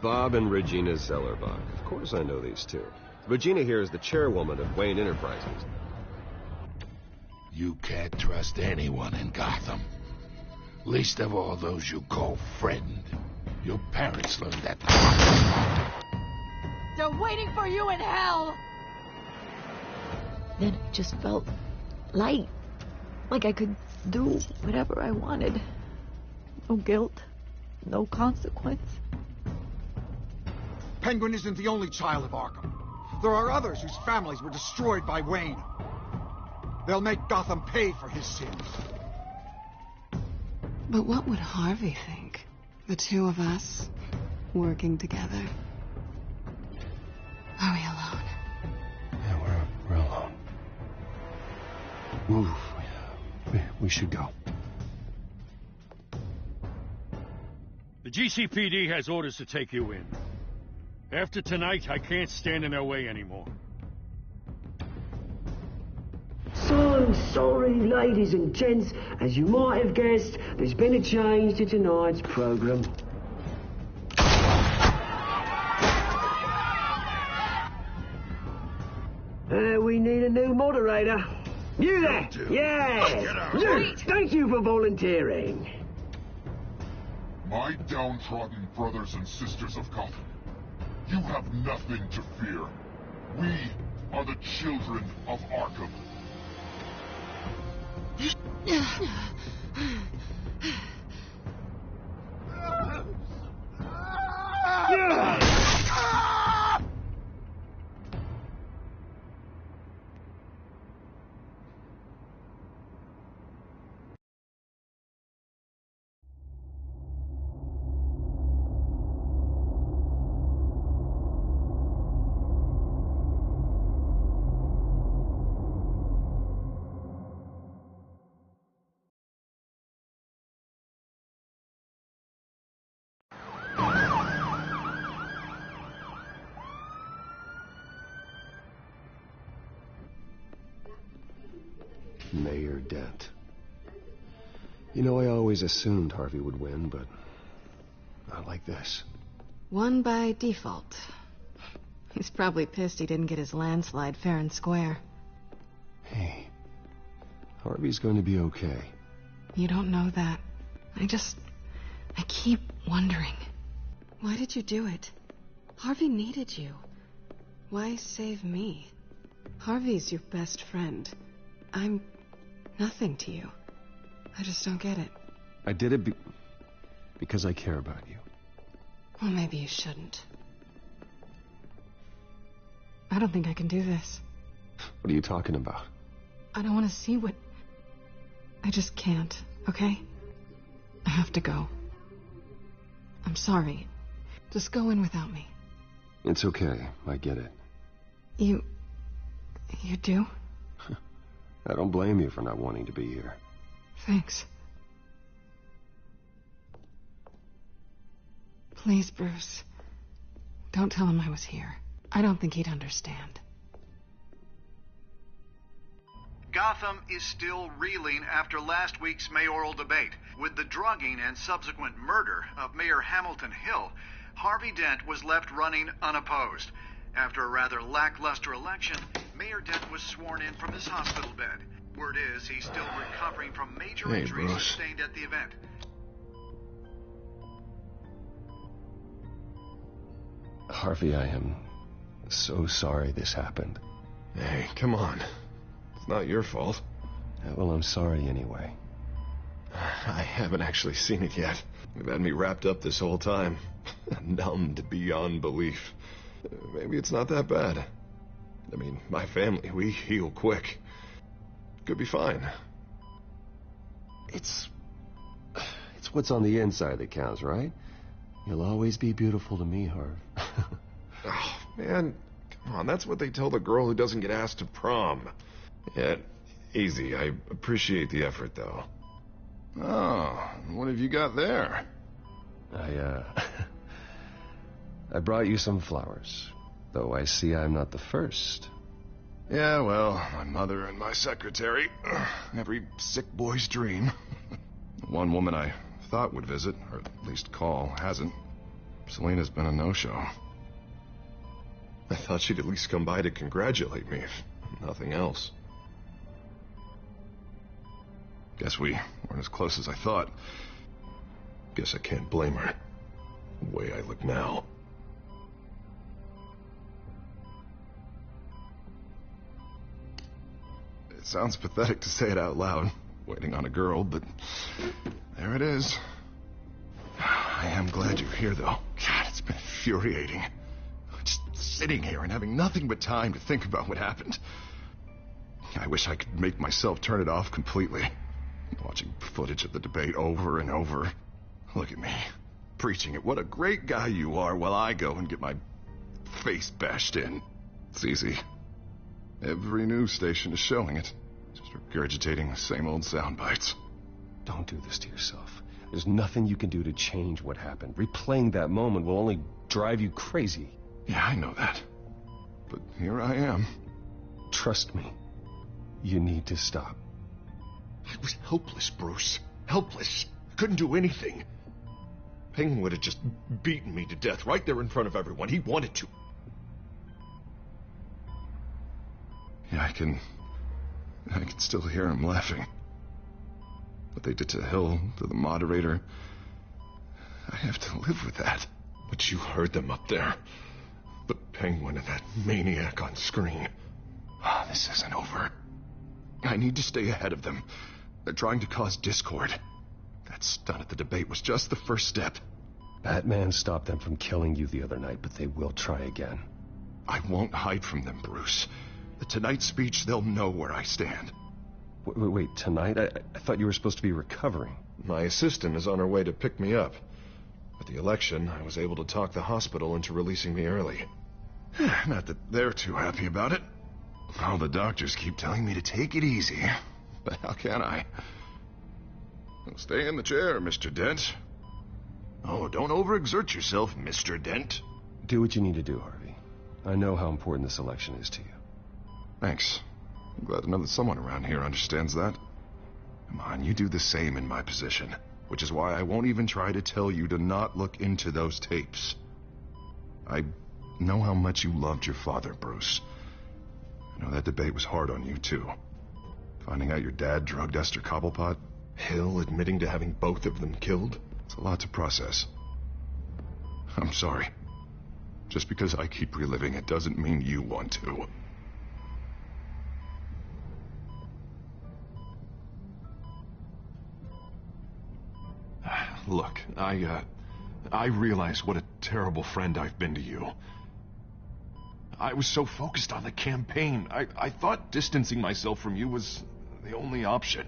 Bob and Regina Zellerbach. Of course I know these two. Regina here is the chairwoman of Wayne Enterprises. You can't trust anyone in Gotham. Least of all those you call friend. Your parents learned that. They're waiting for you in hell! Then I just felt light. Like I could do whatever I wanted. No guilt. No consequence. Penguin isn't the only child of Arkham. There are others whose families were destroyed by Wayne. They'll make Gotham pay for his sins. But what would Harvey think? The two of us, working together. Are we alone? Yeah, we're alone. Move. We should go. The GCPD has orders to take you in. After tonight, I can't stand in their way anymore. So sorry, ladies and gents. As you might have guessed, there's been a change to tonight's program. We need a new moderator. You there! Yeah! You! Thank you for volunteering. My downtrodden brothers and sisters of Gotham, you have nothing to fear. We are the children of Arkham. Mayor Dent. You know, I always assumed Harvey would win, but not like this. Won by default. He's probably pissed he didn't get his landslide fair and square. Hey, Harvey's going to be okay. You don't know that. I keep wondering. Why did you do it? Harvey needed you. Why save me? Harvey's your best friend. I'm nothing to you. I just don't get it. I did it because I care about you. Well, maybe you shouldn't. I don't think I can do this. What are you talking about? I don't want to see what... I just can't, okay? I have to go. I'm sorry. Just go in without me. It's okay. I get it. You do? I don't blame you for not wanting to be here. Thanks. Please, Bruce. Don't tell him I was here. I don't think he'd understand. Gotham is still reeling after last week's mayoral debate. With the drugging and subsequent murder of Mayor Hamilton Hill, Harvey Dent was left running unopposed. After a rather lackluster election, Mayor Dent was sworn in from his hospital bed. Word is he's still recovering from major injuries sustained at the event. Harvey, I am so sorry this happened. Hey, come on. It's not your fault. Yeah, well, I'm sorry anyway. I haven't actually seen it yet. You've had me wrapped up this whole time. Numbed beyond belief. Maybe it's not that bad. I mean, my family, we heal quick. Could be fine. It's what's on the inside that counts, right? You'll always be beautiful to me, Harv. Oh, man, come on. That's what they tell the girl who doesn't get asked to prom. Yeah, easy. I appreciate the effort, though. Oh, what have you got there? I brought you some flowers, though I see I'm not the first. Yeah, well, my mother and my secretary. Every sick boy's dream. One woman I thought would visit, or at least call, hasn't. Selena's been a no-show. I thought she'd at least come by to congratulate me, if nothing else. Guess we weren't as close as I thought. Guess I can't blame her. The way I look now. It sounds pathetic to say it out loud, waiting on a girl, but there it is. I am glad you're here, though. God, it's been infuriating. Just sitting here and having nothing but time to think about what happened. I wish I could make myself turn it off completely. Watching footage of the debate over and over. Look at me, preaching it. What a great guy you are, while I go and get my face bashed in. It's easy. Every news station is showing it. Just regurgitating the same old sound bites. Don't do this to yourself. There's nothing you can do to change what happened. Replaying that moment will only drive you crazy. Yeah, I know that. But here I am. Trust me. You need to stop. I was helpless, Bruce. Helpless. Couldn't do anything. Penguin would have just beaten me to death right there in front of everyone. He wanted to. Yeah, I can still hear him laughing. What they did to Hill, to the moderator, I have to live with that. But you heard them up there. The Penguin and that maniac on screen. This isn't over. I need to stay ahead of them. They're trying to cause discord. That stunt at the debate was just the first step. Batman stopped them from killing you the other night, but they will try again. I won't hide from them, Bruce. The Tonight speech, they'll know where I stand. Wait, tonight? I thought you were supposed to be recovering. My assistant is on her way to pick me up. At the election, I was able to talk the hospital into releasing me early. Not that they're too happy about it. All the doctors keep telling me to take it easy. But how can I? Well, stay in the chair, Mr. Dent. Oh, don't overexert yourself, Mr. Dent. Do what you need to do, Harvey. I know how important this election is to you. Thanks. I'm glad to know that someone around here understands that. Come on, you do the same in my position. Which is why I won't even try to tell you to not look into those tapes. I know how much you loved your father, Bruce. I know that debate was hard on you, too. Finding out your dad drugged Esther Cobblepot. Hill admitting to having both of them killed. It's a lot to process. I'm sorry. Just because I keep reliving it doesn't mean you want to. Look, I realize what a terrible friend I've been to you. I was so focused on the campaign. I thought distancing myself from you was the only option.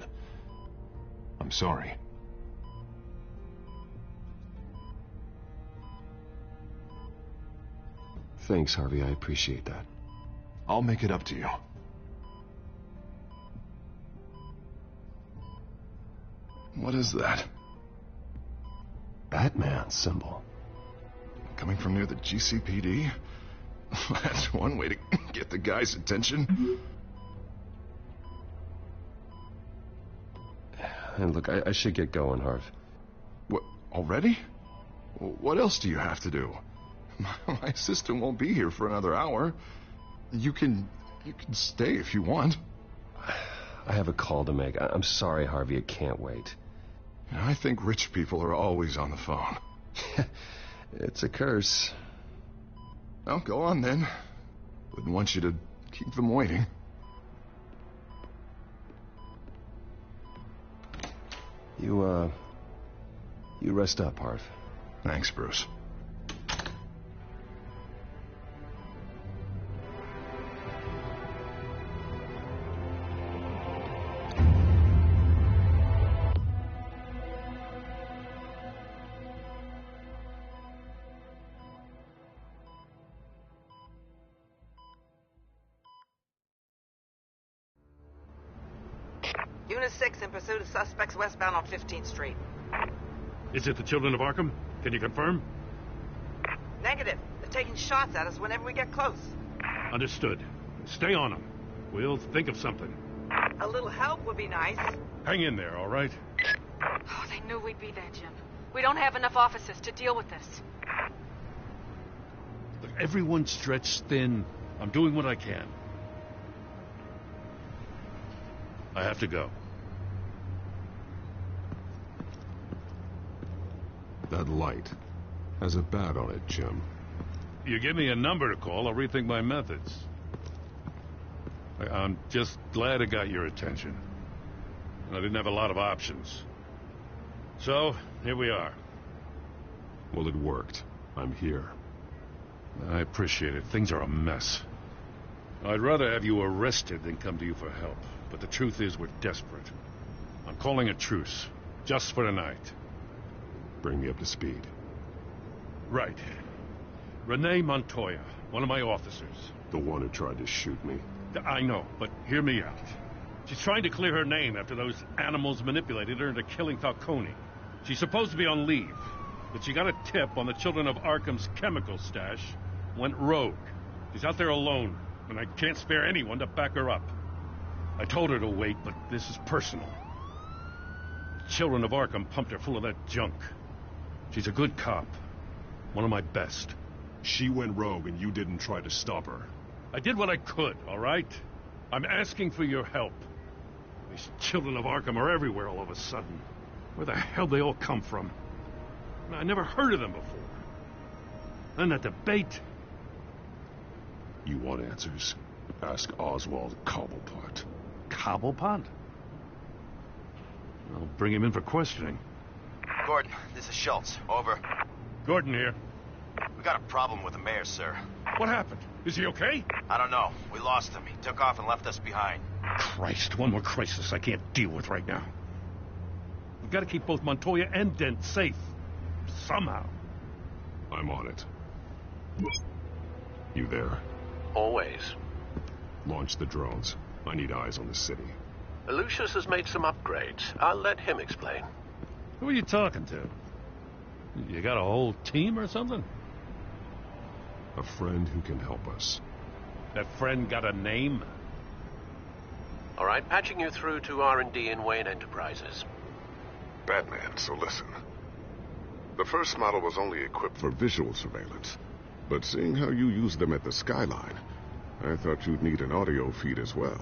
I'm sorry. Thanks, Harvey. I appreciate that. I'll make it up to you. What is that? Batman symbol. Coming from near the GCPD? That's one way to get the guy's attention. And look, I should get going, Harv. What, already? What else do you have to do? My assistant won't be here for another hour. You can stay if you want. I have a call to make. I'm sorry, Harvey, it can't wait. I think rich people are always on the phone. It's a curse. Well, go on then. Wouldn't want you to keep them waiting. You rest up, Harv. Thanks, Bruce. Unit 6 in pursuit of suspects westbound on 15th Street. Is it the children of Arkham? Can you confirm? Negative. They're taking shots at us whenever we get close. Understood. Stay on them. We'll think of something. A little help would be nice. Hang in there, all right? Oh, they knew we'd be there, Jim. We don't have enough officers to deal with this. Look, everyone's stretched thin. I'm doing what I can. I have to go. That light has a bat on it, Jim. You give me a number to call, I'll rethink my methods. I'm just glad it got your attention. I didn't have a lot of options. So, here we are. Well, it worked. I'm here. I appreciate it. Things are a mess. I'd rather have you arrested than come to you for help. But the truth is, we're desperate. I'm calling a truce. Just for tonight. Bring me up to speed. Right. Renee Montoya, one of my officers. The one who tried to shoot me. I know, but hear me out. She's trying to clear her name after those animals manipulated her into killing Falcone. She's supposed to be on leave, but she got a tip on the Children of Arkham's chemical stash, went rogue. She's out there alone, and I can't spare anyone to back her up. I told her to wait, but this is personal. The Children of Arkham pumped her full of that junk. She's a good cop. One of my best. She went rogue and you didn't try to stop her. I did what I could, all right? I'm asking for your help. These Children of Arkham are everywhere all of a sudden. Where the hell they all come from? I never heard of them before. And that debate. You want answers? Ask Oswald Cobblepot. Cobblepot? I'll bring him in for questioning. Gordon, this is Schultz. Over. Gordon here. We got a problem with the mayor, sir. What happened? Is he okay? I don't know. We lost him. He took off and left us behind. Christ, one more crisis I can't deal with right now. We've got to keep both Montoya and Dent safe. Somehow. I'm on it. You there? Always. Launch the drones. I need eyes on the city. Lucius has made some upgrades. I'll let him explain. Who are you talking to? You got a whole team or something? A friend who can help us. That friend got a name? All right, patching you through to R&D in Wayne Enterprises. Batman, so listen. The first model was only equipped for visual surveillance, but seeing how you use them at the Skyline, I thought you'd need an audio feed as well.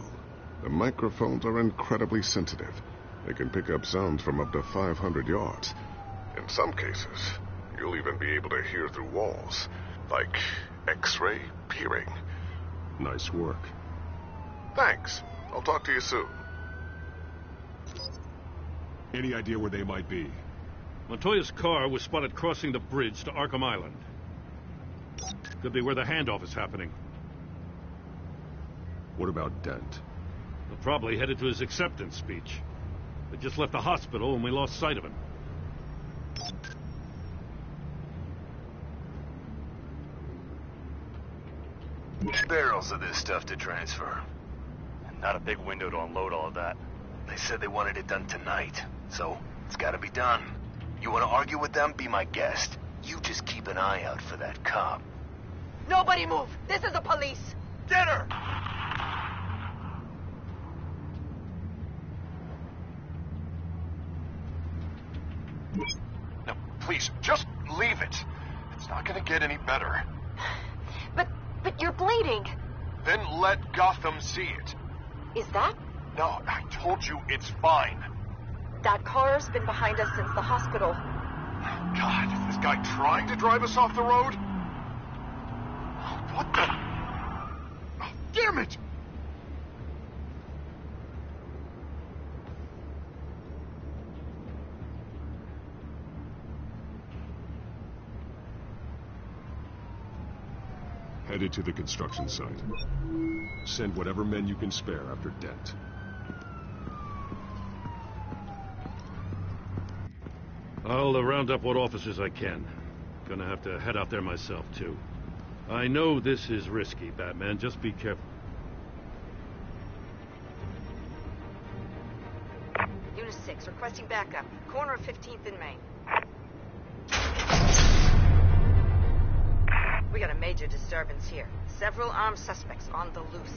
The microphones are incredibly sensitive. They can pick up sounds from up to 500 yards. In some cases, you'll even be able to hear through walls, like X-ray peering. Nice work. Thanks. I'll talk to you soon. Any idea where they might be? Montoya's car was spotted crossing the bridge to Arkham Island. Could be where the handoff is happening. What about Dent? He'll probably headed to his acceptance speech. They just left the hospital and we lost sight of him. Barrels of this stuff to transfer. Not a big window to unload all of that. They said they wanted it done tonight, so it's gotta be done. You wanna argue with them? Be my guest. You just keep an eye out for that cop. Nobody move! This is the police! Get her! Now, please, just leave it. It's not gonna get any better. But you're bleeding. Then let Gotham see it. Is that? No, I told you it's fine. That car's been behind us since the hospital. God, is this guy trying to drive us off the road? What the? Oh, damn it! Headed to the construction site. Send whatever men you can spare after Dent. I'll round up what officers I can. Gonna have to head out there myself, too. I know this is risky, Batman. Just be careful. Unit 6, requesting backup. Corner of 15th and Main. We got a major disturbance here. Several armed suspects on the loose.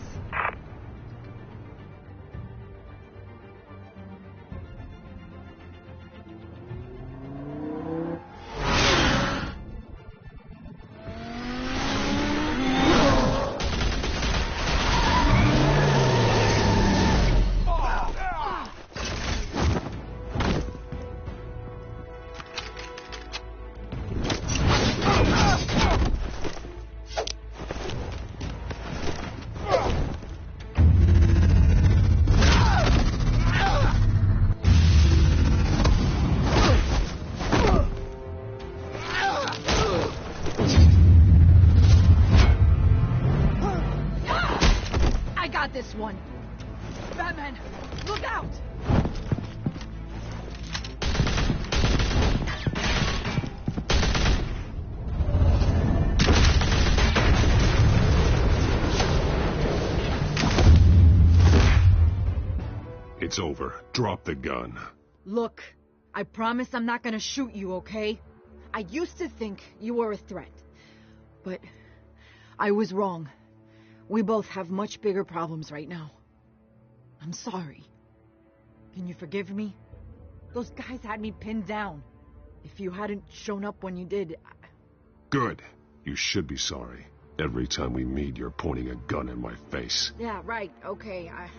got this one. Batman, look out! It's over. Drop the gun. Look, I promise I'm not gonna shoot you, okay? I used to think you were a threat. But I was wrong. We both have much bigger problems right now. I'm sorry. Can you forgive me? Those guys had me pinned down. If you hadn't shown up when you did... Good. You should be sorry. Every time we meet, you're pointing a gun in my face. Yeah, right, okay. I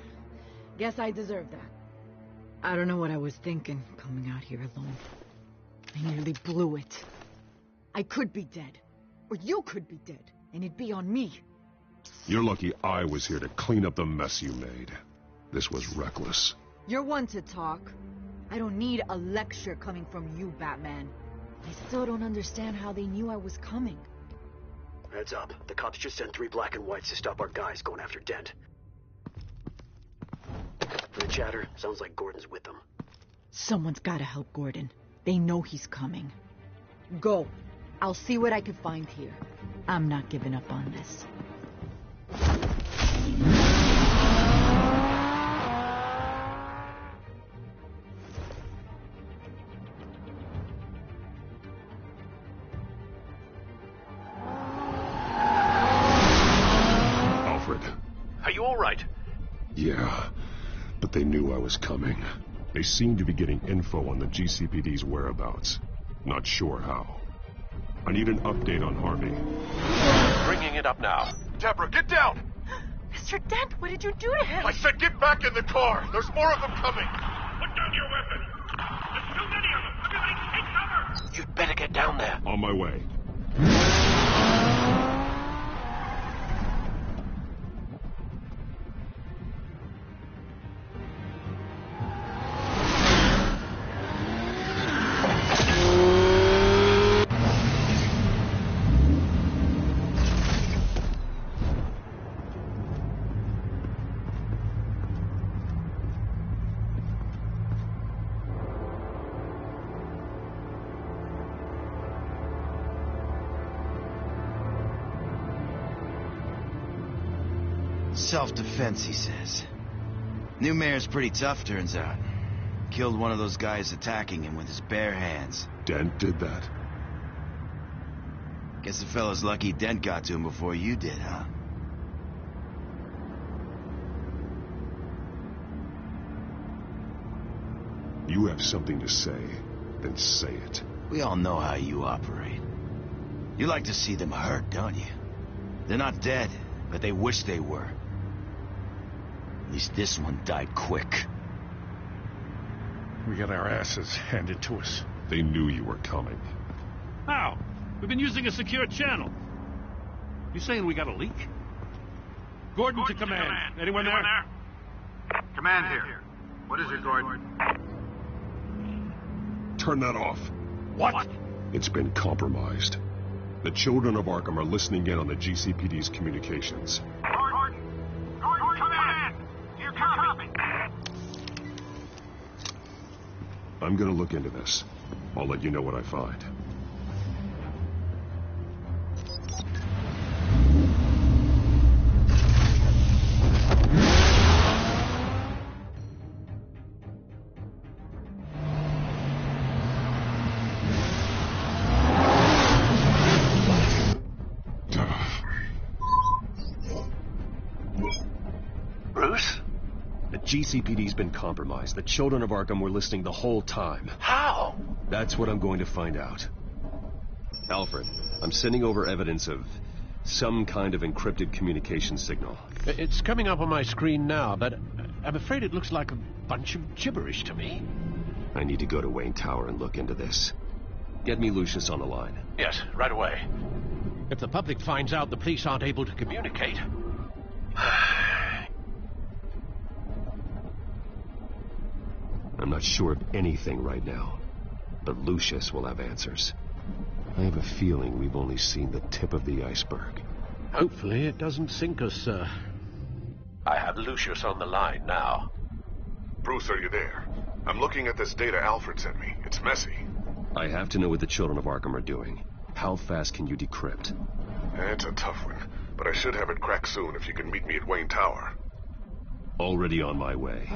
guess I deserve that. I don't know what I was thinking, coming out here alone. I nearly blew it. I could be dead. Or you could be dead. And it'd be on me. You're lucky I was here to clean up the mess you made. This was reckless. You're one to talk. I don't need a lecture coming from you, Batman. I still don't understand how they knew I was coming. Heads up. The cops just sent 3 black and whites to stop our guys going after Dent. From the chatter, sounds like Gordon's with them. Someone's gotta help Gordon. They know he's coming. Go. I'll see what I can find here. I'm not giving up on this. Alfred. Are you all right? Yeah, but they knew I was coming. They seemed to be getting info on the GCPD's whereabouts. Not sure how. I need an update on Harvey. Bringing it up now. Deborah, get down! Mr. Dent, what did you do to him? I said get back in the car! There's more of them coming! Put down your weapon! There's too many of them! Everybody take cover! You'd better get down there. On my way. Self-defense, he says. New mayor's pretty tough, turns out. Killed one of those guys attacking him with his bare hands. Dent did that? Guess the fella's lucky Dent got to him before you did, huh? You have something to say, then say it. We all know how you operate. You like to see them hurt, don't you? They're not dead, but they wish they were. At least this one died quick. We got our asses handed to us. They knew you were coming. How? We've been using a secure channel. You saying we got a leak? Gordon to command. Anyone there? Command here. What is it, Gordon? Turn that off. What? It's been compromised. The children of Arkham are listening in on the GCPD's communications. Gordon, command! Do you copy? I'm gonna look into this. I'll let you know what I find. GCPD's been compromised. The children of Arkham were listening the whole time. How? That's what I'm going to find out. Alfred, I'm sending over evidence of some kind of encrypted communication signal. It's coming up on my screen now, but I'm afraid it looks like a bunch of gibberish to me. I need to go to Wayne Tower and look into this. Get me Lucius on the line. Yes, right away. If the public finds out the police aren't able to communicate... I'm not sure of anything right now, but Lucius will have answers. I have a feeling we've only seen the tip of the iceberg. Hopefully it doesn't sink us, sir. I have Lucius on the line now. Bruce, are you there? I'm looking at this data Alfred sent me. It's messy. I have to know what the children of Arkham are doing. How fast can you decrypt? It's a tough one, but I should have it cracked soon if you can meet me at Wayne Tower. Already on my way.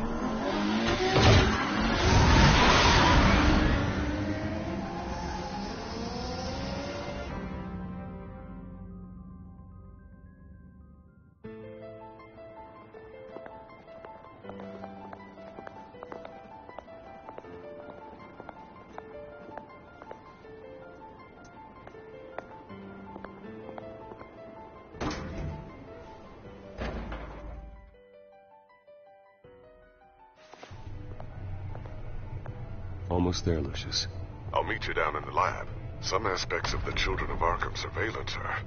Almost there, Lucius. I'll meet you down in the lab. Some aspects of the Children of Arkham surveillance are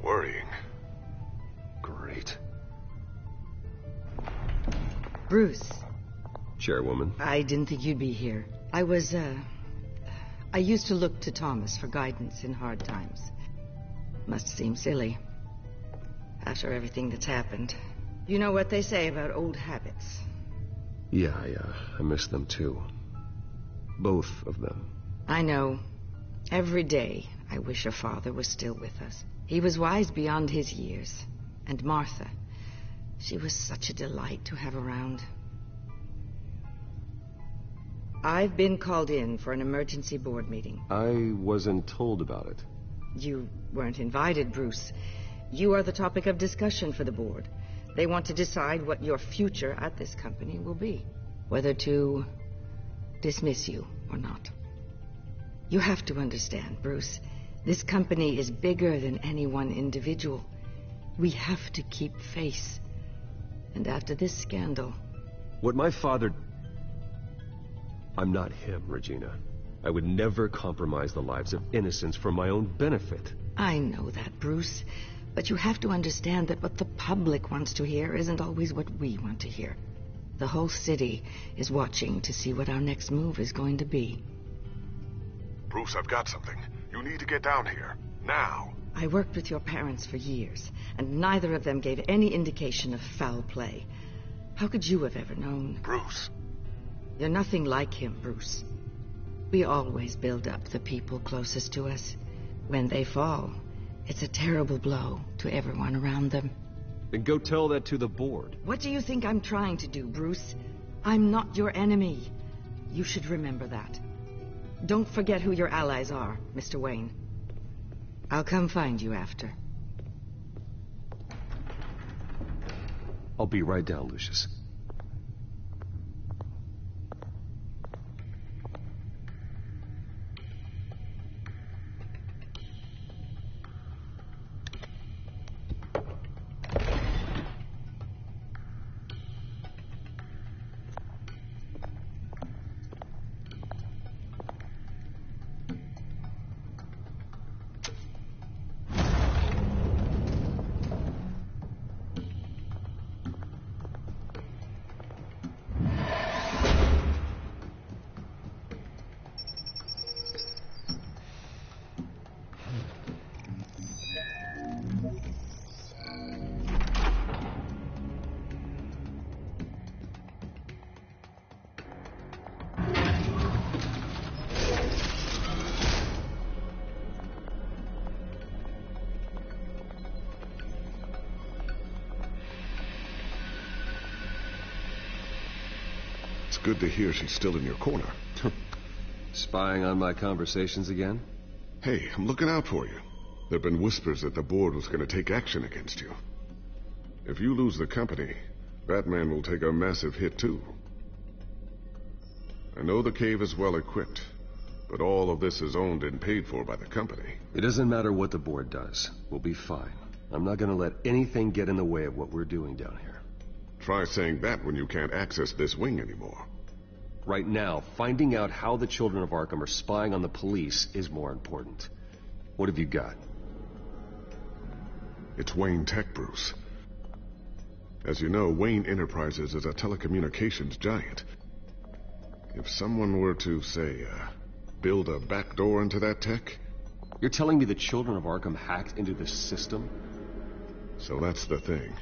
worrying. Great. Bruce. Chairwoman. I didn't think you'd be here. I used to look to Thomas for guidance in hard times. Must seem silly. After everything that's happened. You know what they say about old habits. Yeah, I miss them too. Both of them. I know. Every day, I wish a father was still with us. He was wise beyond his years. And Martha, she was such a delight to have around. I've been called in for an emergency board meeting. I wasn't told about it. You weren't invited, Bruce. You are the topic of discussion for the board. They want to decide what your future at this company will be. Whether to dismiss you or not. You have to understand, Bruce. This company is bigger than any one individual. We have to keep face. And after this scandal... What my father... I'm not him, Regina. I would never compromise the lives of innocents for my own benefit. I know that, Bruce. But you have to understand that what the public wants to hear isn't always what we want to hear. The whole city is watching to see what our next move is going to be. Bruce, I've got something. You need to get down here. Now. I worked with your parents for years, and neither of them gave any indication of foul play. How could you have ever known? Bruce. You're nothing like him, Bruce. We always build up the people closest to us. When they fall, it's a terrible blow to everyone around them. Then go tell that to the board. What do you think I'm trying to do, Bruce? I'm not your enemy. You should remember that. Don't forget who your allies are, Mr. Wayne. I'll come find you after. I'll be right down, Lucius. Good to hear she's still in your corner. Spying on my conversations again? Hey, I'm looking out for you. There have been whispers that the board was going to take action against you. If you lose the company, Batman will take a massive hit too. I know the cave is well equipped, but all of this is owned and paid for by the company. It doesn't matter what the board does. We'll be fine. I'm not going to let anything get in the way of what we're doing down here. Try saying that when you can't access this wing anymore. Right now, finding out how the Children of Arkham are spying on the police is more important. What have you got? It's Wayne Tech, Bruce. As you know, Wayne Enterprises is a telecommunications giant. If someone were to, say, build a backdoor into that tech... You're telling me the Children of Arkham hacked into the system? So that's the thing.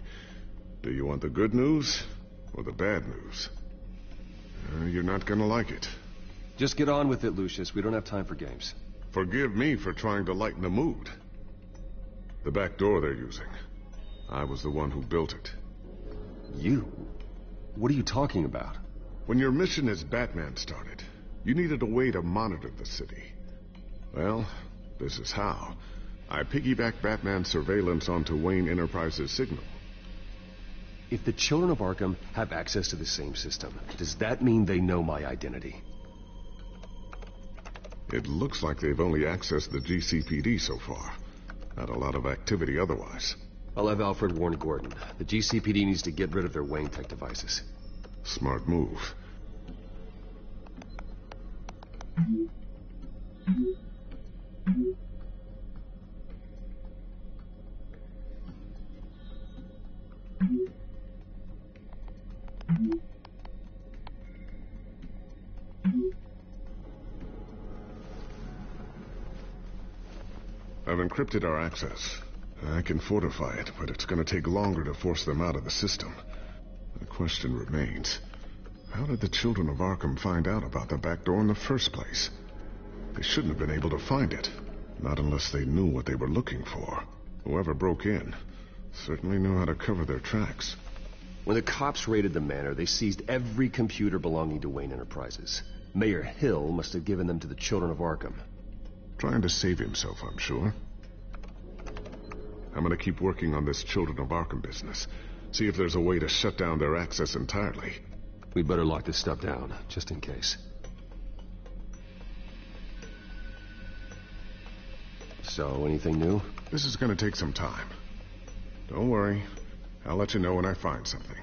Do you want the good news or the bad news? You're not gonna like it. Just get on with it, Lucius. We don't have time for games. Forgive me for trying to lighten the mood. The back door they're using. I was the one who built it. You? What are you talking about? When your mission as Batman started, you needed a way to monitor the city. Well, this is how. I piggybacked Batman's surveillance onto Wayne Enterprises' signal. If the children of Arkham have access to the same system, does that mean they know my identity? It looks like they've only accessed the GCPD so far. Not a lot of activity otherwise. I'll have Alfred warn Gordon. The GCPD needs to get rid of their Wayne Tech devices. Smart move. I've encrypted our access. I can fortify it, but it's going to take longer to force them out of the system. The question remains, how did the children of Arkham find out about the back door in the first place? They shouldn't have been able to find it. Not unless they knew what they were looking for. Whoever broke in certainly knew how to cover their tracks. When the cops raided the manor, they seized every computer belonging to Wayne Enterprises. Mayor Hill must have given them to the children of Arkham. Trying to save himself, I'm sure. I'm gonna keep working on this Children of Arkham business. See if there's a way to shut down their access entirely. We better lock this stuff down, just in case. So, anything new? This is gonna take some time. Don't worry. I'll let you know when I find something.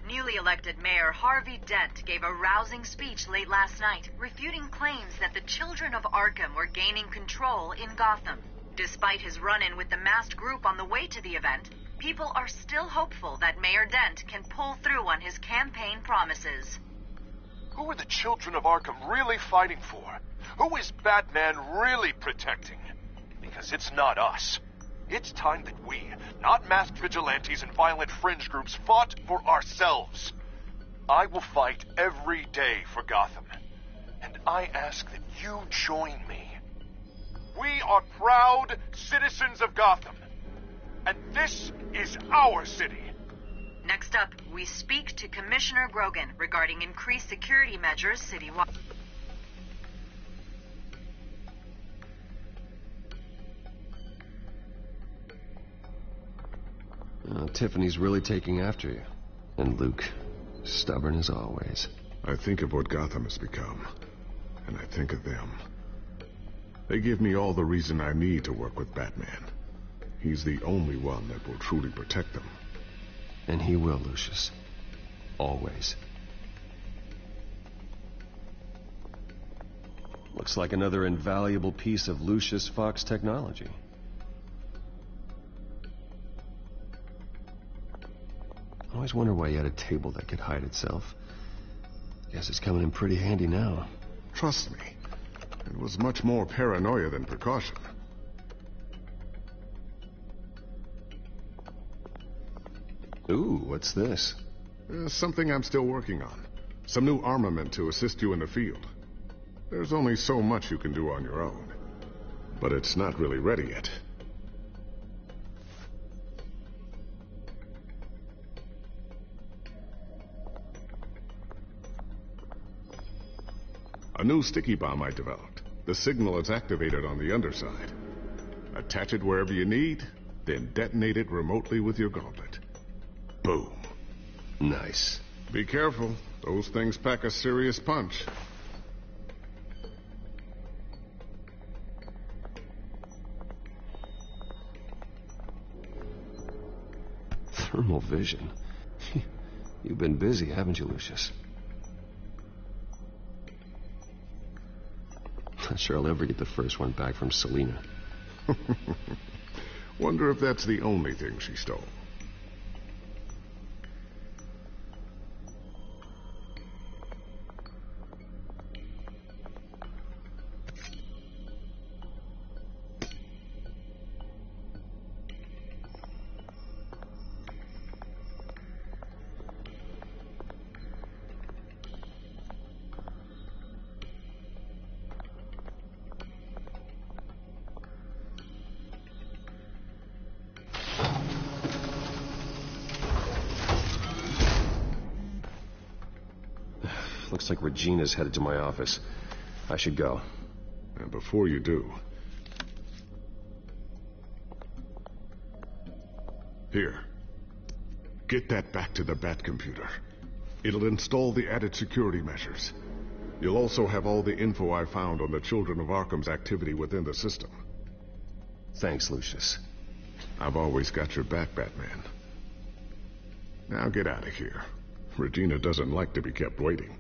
Newly elected Mayor Harvey Dent gave a rousing speech late last night, refuting claims that the children of Arkham were gaining control in Gotham. Despite his run-in with the masked group on the way to the event, people are still hopeful that Mayor Dent can pull through on his campaign promises. Who are the children of Arkham really fighting for? Who is Batman really protecting? Because it's not us. It's time that we, not masked vigilantes and violent fringe groups, fought for ourselves. I will fight every day for Gotham. And I ask that you join me. We are proud citizens of Gotham. And this is our city. Next up, we speak to Commissioner Grogan regarding increased security measures citywide. Tiffany's really taking after you. And Luke, stubborn as always. I think of what Gotham has become, and I think of them. They give me all the reason I need to work with Batman. He's the only one that will truly protect them. And he will, Lucius. Always. Looks like another invaluable piece of Lucius Fox technology. I always wonder why you had a table that could hide itself. Guess it's coming in pretty handy now. Trust me, it was much more paranoia than precaution. Ooh, what's this? Something I'm still working on. Some new armament to assist you in the field. There's only so much you can do on your own. But it's not really ready yet. A new sticky bomb I developed. The signal is activated on the underside. Attach it wherever you need, then detonate it remotely with your gauntlet. Boom. Nice. Be careful. Those things pack a serious punch. Thermal vision. You've been busy, haven't you, Lucius? Not sure I'll ever get the first one back from Selina. Wonder if that's the only thing she stole. Looks like Regina's headed to my office. I should go. And before you do... Here. Get that back to the Bat computer. It'll install the added security measures. You'll also have all the info I found on the Children of Arkham's activity within the system. Thanks, Lucius. I've always got your back, Batman. Now get out of here. Regina doesn't like to be kept waiting.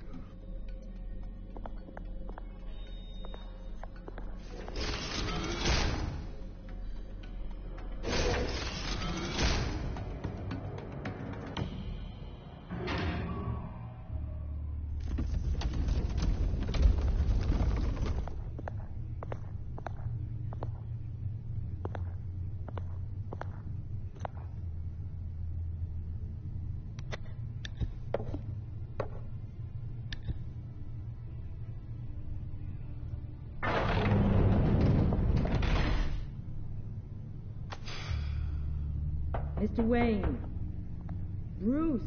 Mr. Wayne. Bruce.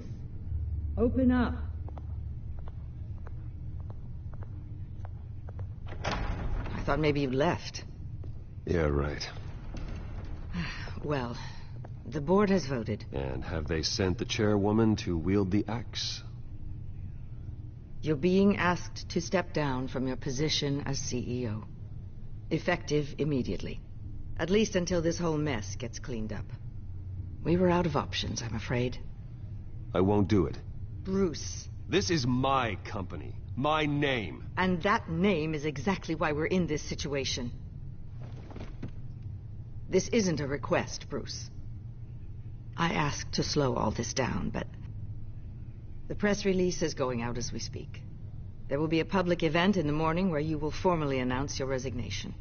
Open up. I thought maybe you left. Yeah, right. Well, the board has voted. And have they sent the chairwoman to wield the axe? You're being asked to step down from your position as CEO. Effective immediately. At least until this whole mess gets cleaned up. We were out of options, I'm afraid. I won't do it. Bruce. This is my company. My name. And that name is exactly why we're in this situation. This isn't a request, Bruce. I asked to slow all this down, but... the press release is going out as we speak. There will be a public event in the morning where you will formally announce your resignation.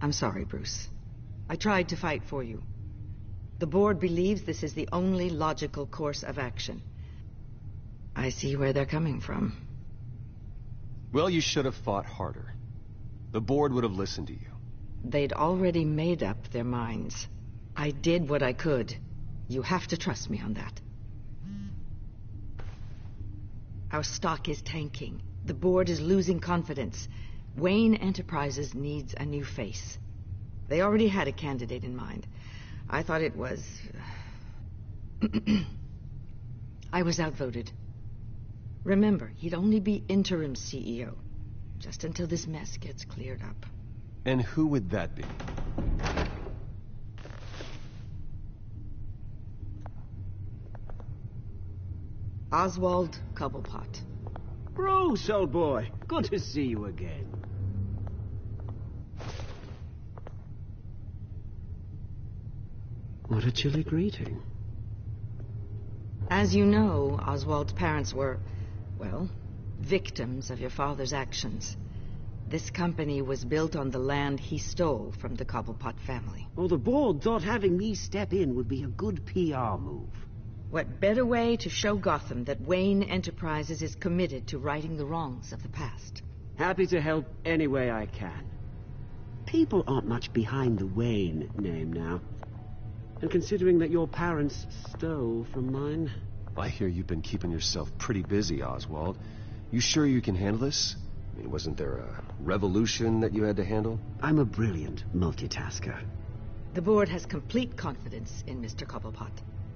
I'm sorry, Bruce. I tried to fight for you. The board believes this is the only logical course of action. I see where they're coming from. Well, you should have fought harder. The board would have listened to you. They'd already made up their minds. I did what I could. You have to trust me on that. Our stock is tanking. The board is losing confidence. Wayne Enterprises needs a new face. They already had a candidate in mind. I thought it was... I was outvoted. Remember, he'd only be interim CEO. Just until this mess gets cleared up. And who would that be? Oswald Cobblepot. Bruce, old boy. Good to see you again. What a chilly greeting. As you know, Oswald's parents were, well, victims of your father's actions. This company was built on the land he stole from the Cobblepot family. Well, the board thought having me step in would be a good PR move. What better way to show Gotham that Wayne Enterprises is committed to righting the wrongs of the past? Happy to help any way I can. People aren't much behind the Wayne name now. And considering that your parents stole from mine... I hear you've been keeping yourself pretty busy, Oswald. You sure you can handle this? I mean, wasn't there a revolution that you had to handle? I'm a brilliant multitasker. The board has complete confidence in Mr. Cobblepot.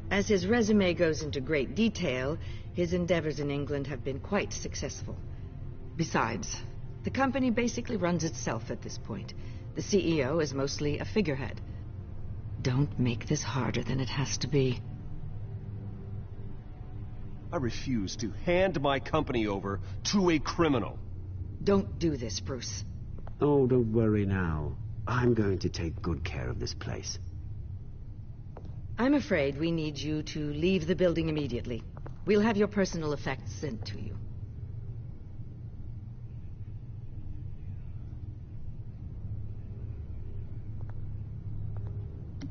As his resume goes into great detail, his endeavors in England have been quite successful. Besides, the company basically runs itself at this point. The CEO is mostly a figurehead. Don't make this harder than it has to be. I refuse to hand my company over to a criminal. Don't do this, Bruce. Oh, don't worry now. I'm going to take good care of this place. I'm afraid we need you to leave the building immediately. We'll have your personal effects sent to you.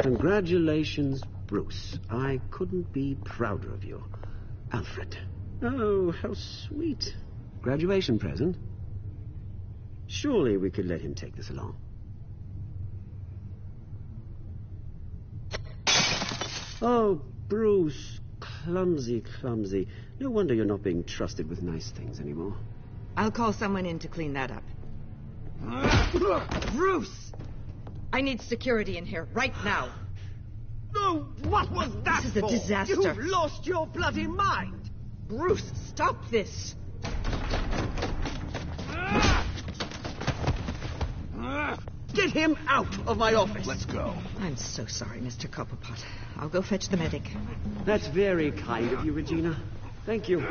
Congratulations, Bruce. I couldn't be prouder of you. Alfred. Oh, how sweet. Graduation present? Surely we could let him take this along. Oh, Bruce, clumsy, clumsy. No wonder you're not being trusted with nice things anymore. I'll call someone in to clean that up. Bruce! I need security in here, right now. No, what was that This is a disaster. You've lost your bloody mind! Bruce, stop this! Get him out of my office! Let's go. I'm so sorry, Mr. Cobblepot. I'll go fetch the medic. That's very kind of you, Regina. Thank you.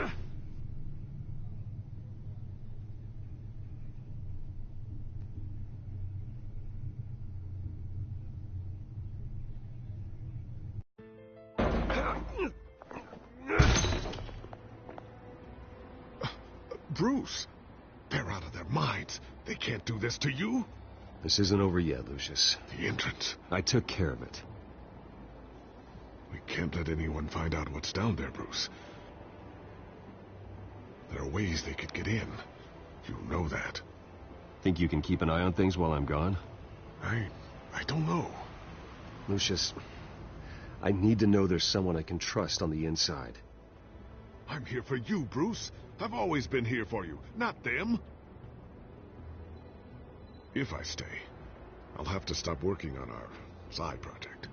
Bruce, they're out of their minds. They can't do this to you. This isn't over yet, Lucius. The entrance. I took care of it. We can't let anyone find out what's down there, Bruce. There are ways they could get in. You know that. Think you can keep an eye on things while I'm gone? I don't know. Lucius, I need to know there's someone I can trust on the inside. I'm here for you, Bruce. I've always been here for you, not them. If I stay, I'll have to stop working on our side project.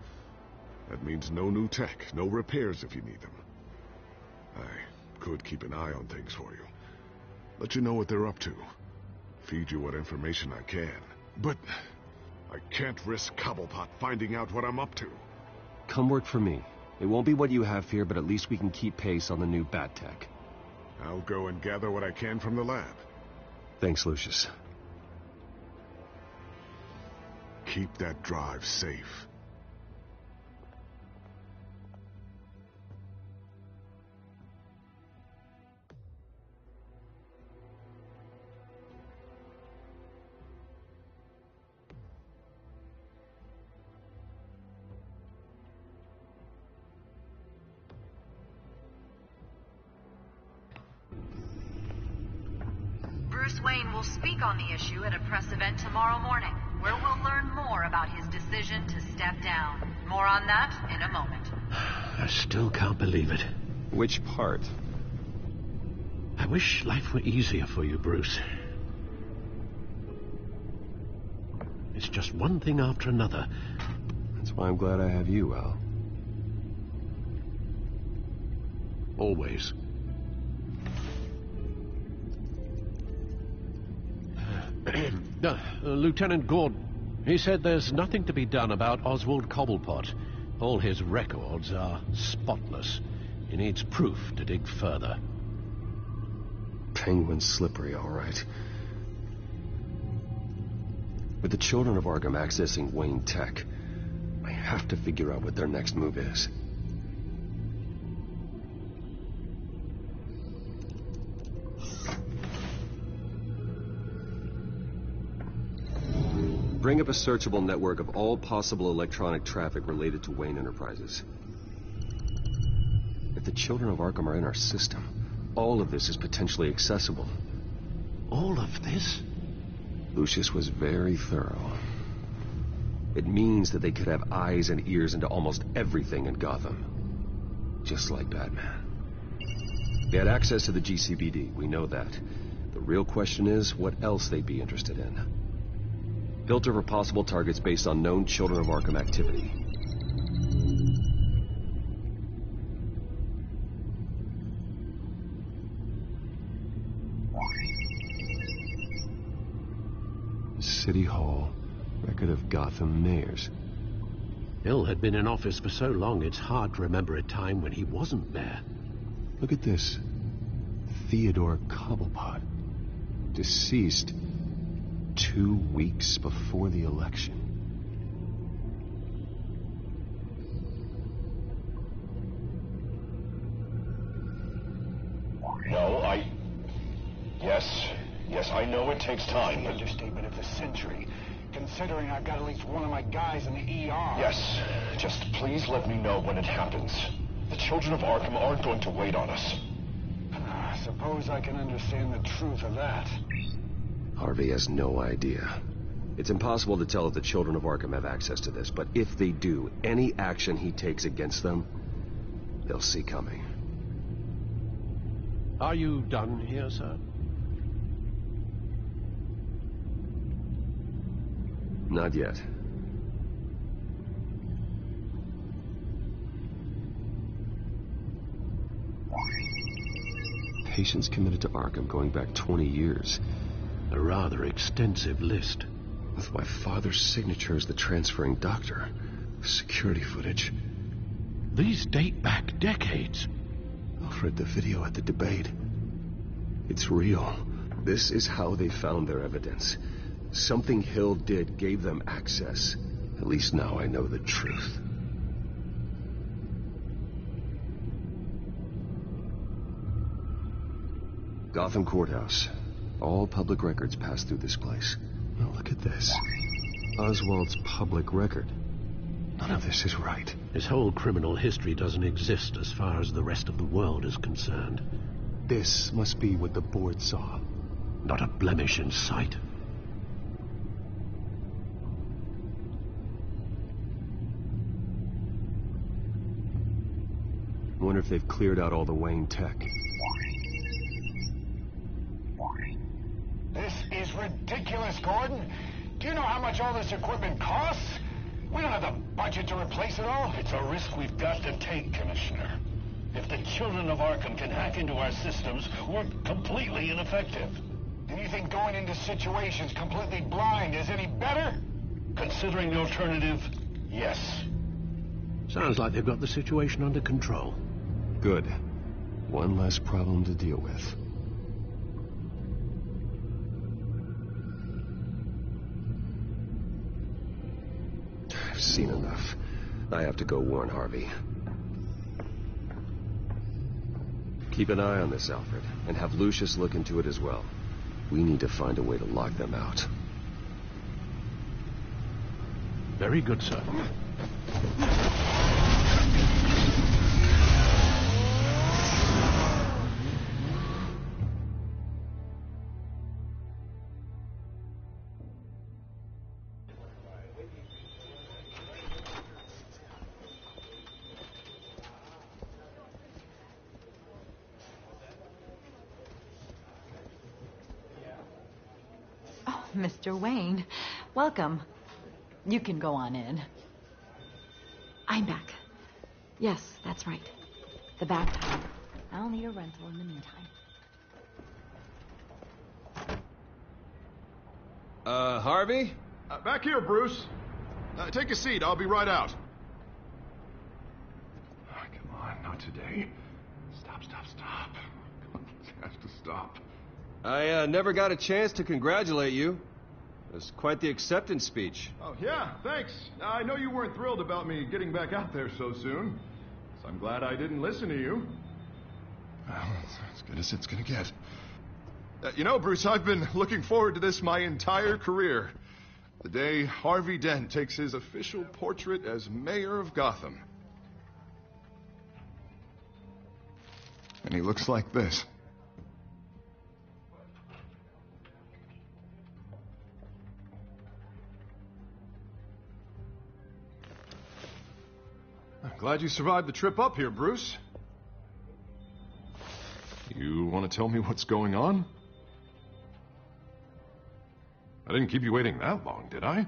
That means no new tech, no repairs if you need them. I could keep an eye on things for you. Let you know what they're up to. Feed you what information I can. But I can't risk Cobblepot finding out what I'm up to. Come work for me. It won't be what you have here, but at least we can keep pace on the new bat tech. I'll go and gather what I can from the lab. Thanks, Lucius. Keep that drive safe. Bruce Wayne will speak on the issue at a press event tomorrow morning, where we'll learn more about his decision to step down. More on that in a moment. I still can't believe it. Which part? I wish life were easier for you, Bruce. It's just one thing after another. That's why I'm glad I have you, Al. Always. Lieutenant Gordon, he said there's nothing to be done about Oswald Cobblepot. All his records are spotless. He needs proof to dig further. Penguin's slippery, all right. With the children of Arkham accessing Wayne Tech, I have to figure out what their next move is. Bring up a searchable network of all possible electronic traffic related to Wayne Enterprises. If the children of Arkham are in our system, all of this is potentially accessible. All of this? Lucius was very thorough. It means that they could have eyes and ears into almost everything in Gotham. Just like Batman. They had access to the GCPD, we know that. The real question is, what else they'd be interested in. Filter for possible targets based on known Children of Arkham activity. City Hall. Record of Gotham mayors. Hill had been in office for so long, it's hard to remember a time when he wasn't there. Look at this. Theodore Cobblepot. Deceased 2 weeks before the election. No, Yes, I know it takes time, but... Understatement of the century, considering I've got at least one of my guys in the ER. Yes, just please let me know when it happens. The children of Arkham aren't going to wait on us. Suppose I can understand the truth of that. Harvey has no idea. It's impossible to tell if the children of Arkham have access to this, but if they do, any action he takes against them, they'll see coming. Are you done here, sir? Not yet. Patients committed to Arkham going back 20 years. A rather extensive list. With my father's signature as the transferring doctor. Security footage. These date back decades. Alfred, the video at the debate. It's real. This is how they found their evidence. Something Hill did gave them access. At least now I know the truth. Gotham Courthouse. All public records pass through this place. Now look at this. Oswald's public record. None of this is right. His whole criminal history doesn't exist as far as the rest of the world is concerned. This must be what the board saw. Not a blemish in sight. I wonder if they've cleared out all the Wayne tech. This is ridiculous, Gordon. Do you know how much all this equipment costs? We don't have the budget to replace it all. It's a risk we've got to take, Commissioner. If the children of Arkham can hack into our systems, we're completely ineffective. And you think going into situations completely blind is any better? Considering the alternative, yes. Sounds like they've got the situation under control. Good. One less problem to deal with. I've seen enough. I have to go warn Harvey. Keep an eye on this, Alfred, and have Lucius look into it as well. We need to find a way to lock them out. Very good, sir. Mr. Wayne, welcome. You can go on in. I'm back. Yes, that's right. The bathtub. I'll need a rental in the meantime. Harvey? Back here, Bruce. Take a seat. I'll be right out. Oh, come on, not today. Stop. It has to stop. I never got a chance to congratulate you. It was quite the acceptance speech. Oh, yeah, thanks. I know you weren't thrilled about me getting back out there so soon. So I'm glad I didn't listen to you. Well, it's as good as it's gonna get. You know, Bruce, I've been looking forward to this my entire career. The day Harvey Dent takes his official portrait as mayor of Gotham. And he looks like this. I'm glad you survived the trip up here, Bruce. You want to tell me what's going on? I didn't keep you waiting that long, did I?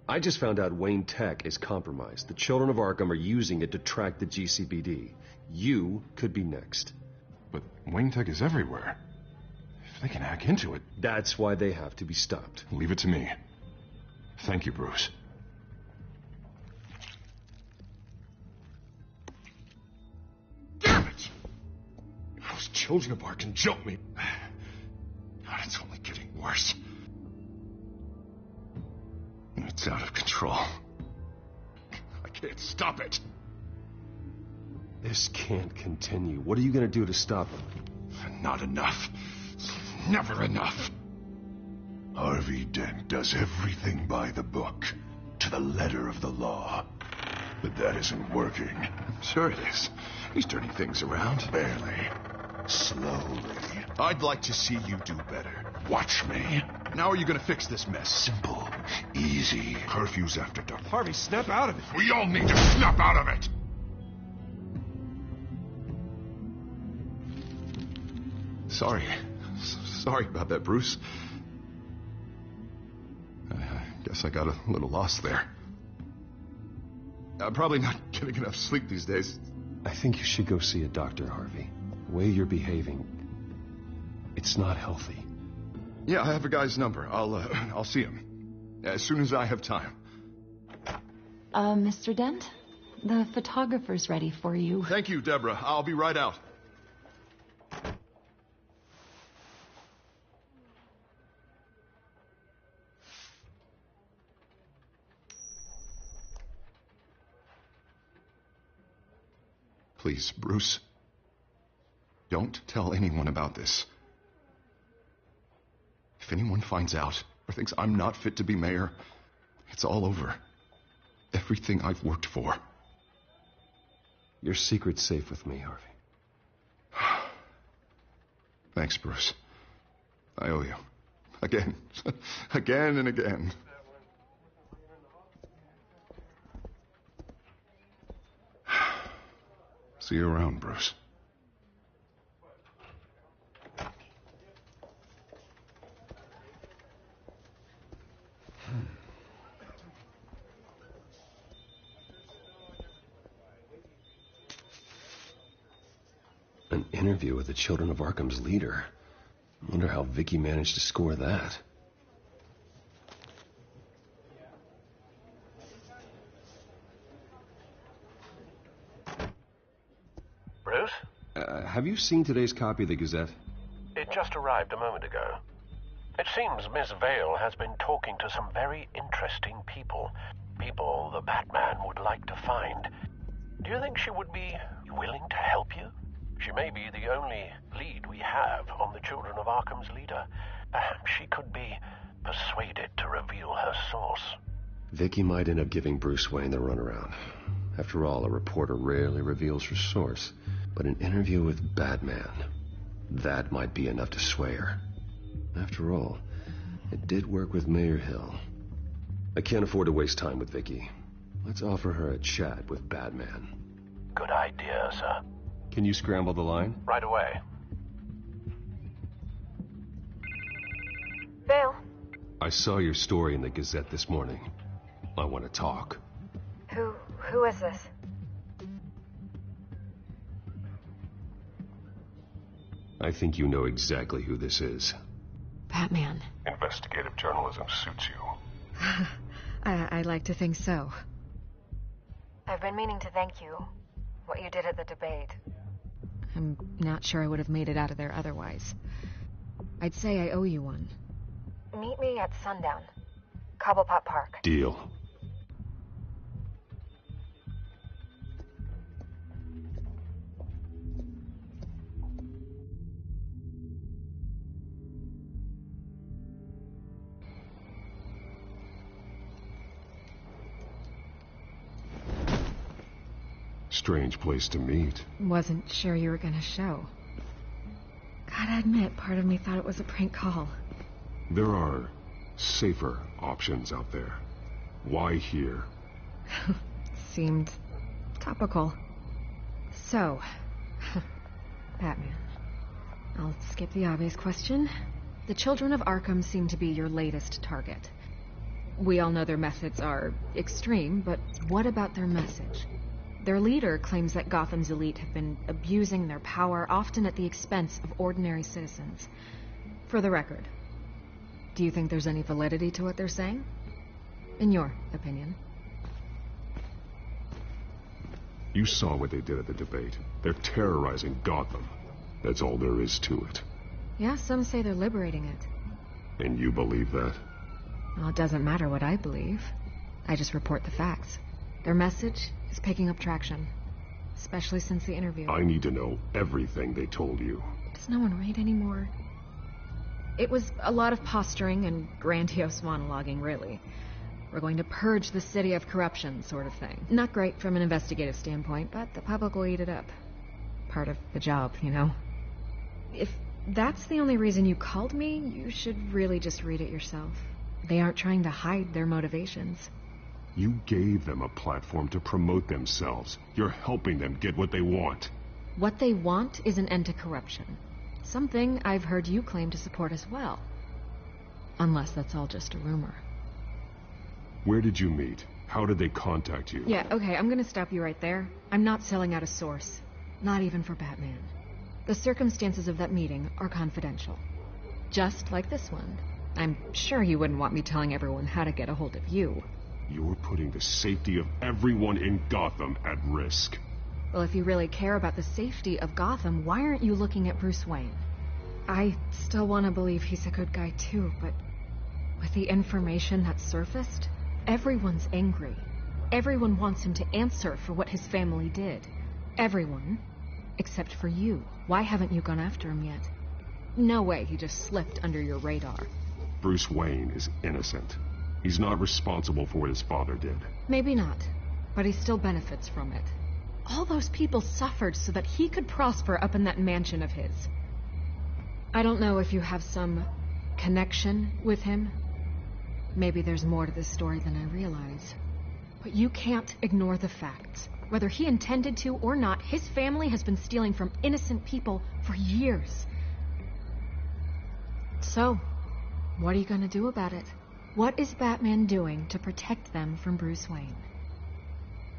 I just found out Wayne Tech is compromised. The children of Arkham are using it to track the GCPD. You could be next. But Wayne Tech is everywhere. If they can hack into it... That's why they have to be stopped. Leave it to me. Thank you, Bruce. Damn it! Those children of Arkham jumped me. God, it's only getting worse. It's out of control. I can't stop it. This can't continue. What are you going to do to stop them? Not enough. Never enough. Harvey Dent does everything by the book, to the letter of the law. But that isn't working. Sure it is. He's turning things around. Barely. Slowly. I'd like to see you do better. Watch me. Now are you gonna fix this mess? Simple. Easy. Curfews after dark. Harvey, snap out of it. We all need to snap out of it! Sorry. Sorry about that, Bruce. I guess I got a little lost there. I'm probably not getting enough sleep these days. I think you should go see a doctor, Harvey. The way you're behaving, it's not healthy. Yeah, I have a guy's number. I'll see him as soon as I have time. Mr. Dent? The photographer's ready for you. Thank you, Deborah. I'll be right out. Please, Bruce. Don't tell anyone about this. If anyone finds out or thinks I'm not fit to be mayor, it's all over. Everything I've worked for. Your secret's safe with me, Harvey. Thanks, Bruce. I owe you. Again. Again and again. See you around, Bruce. An interview with the Children of Arkham's leader. I wonder how Vicky managed to score that. Bruce? Have you seen today's copy of the Gazette? It just arrived a moment ago. It seems Miss Vale has been talking to some very interesting people. People the Batman would like to find. Do you think she would be willing to help you? She may be the only lead we have on the Children of Arkham's leader. Perhaps she could be persuaded to reveal her source. Vicky might end up giving Bruce Wayne the runaround. After all, a reporter rarely reveals her source. But an interview with Batman, that might be enough to sway her. After all, it did work with Mayor Hill. I can't afford to waste time with Vicky. Let's offer her a chat with Batman. Good idea, sir. Can you scramble the line? Right away. Vale. I saw your story in the Gazette this morning. I want to talk. Who is this? I think you know exactly who this is. Batman. Investigative journalism suits you. I like to think so. I've been meaning to thank you. What you did at the debate. I'm not sure I would have made it out of there otherwise. I'd say I owe you one. Meet me at sundown. Cobblepot Park. Deal. Strange place to meet. Wasn't sure you were gonna show. Gotta admit, part of me thought it was a prank call. There are safer options out there. Why here? Seemed topical. So, Batman. I'll skip the obvious question. The Children of Arkham seem to be your latest target. We all know their methods are extreme, but what about their message? Their leader claims that Gotham's elite have been abusing their power, often at the expense of ordinary citizens. For the record, do you think there's any validity to what they're saying? In your opinion? You saw what they did at the debate. They're terrorizing Gotham. That's all there is to it. Yeah, some say they're liberating it. And you believe that? Well, it doesn't matter what I believe. I just report the facts. Their message is picking up traction, especially since the interview. I need to know everything they told you. Does no one read anymore? It was a lot of posturing and grandiose monologuing, really. We're going to purge the city of corruption, sort of thing. Not great from an investigative standpoint, but the public will eat it up. Part of the job, you know? If that's the only reason you called me, you should really just read it yourself. They aren't trying to hide their motivations. You gave them a platform to promote themselves. You're helping them get what they want. What they want is an end to corruption. Something I've heard you claim to support as well. Unless that's all just a rumor. Where did you meet? How did they contact you? Yeah, okay, I'm gonna stop you right there. I'm not selling out a source. Not even for Batman. The circumstances of that meeting are confidential. Just like this one. I'm sure you wouldn't want me telling everyone how to get a hold of you. You're putting the safety of everyone in Gotham at risk. Well, if you really care about the safety of Gotham, why aren't you looking at Bruce Wayne? I still want to believe he's a good guy too, but with the information that surfaced, everyone's angry. Everyone wants him to answer for what his family did. Everyone, except for you. Why haven't you gone after him yet? No way he just slipped under your radar. Bruce Wayne is innocent. He's not responsible for what his father did. Maybe not, but he still benefits from it. All those people suffered so that he could prosper up in that mansion of his. I don't know if you have some connection with him. Maybe there's more to this story than I realize. But you can't ignore the facts. Whether he intended to or not, his family has been stealing from innocent people for years. So, what are you gonna do about it? What is Batman doing to protect them from Bruce Wayne?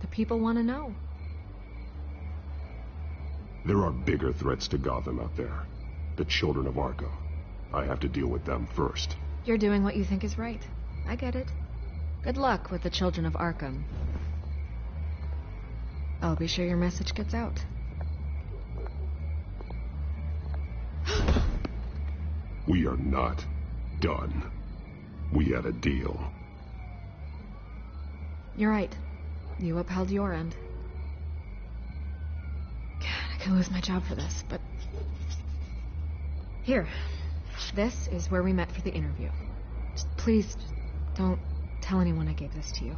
The people want to know. There are bigger threats to Gotham out there. The children of Arkham. I have to deal with them first. You're doing what you think is right. I get it. Good luck with the children of Arkham. I'll be sure your message gets out. We are not done. We had a deal. You're right. You upheld your end. God, I could lose my job for this, but... Here. This is where we met for the interview. Just please, don't tell anyone I gave this to you.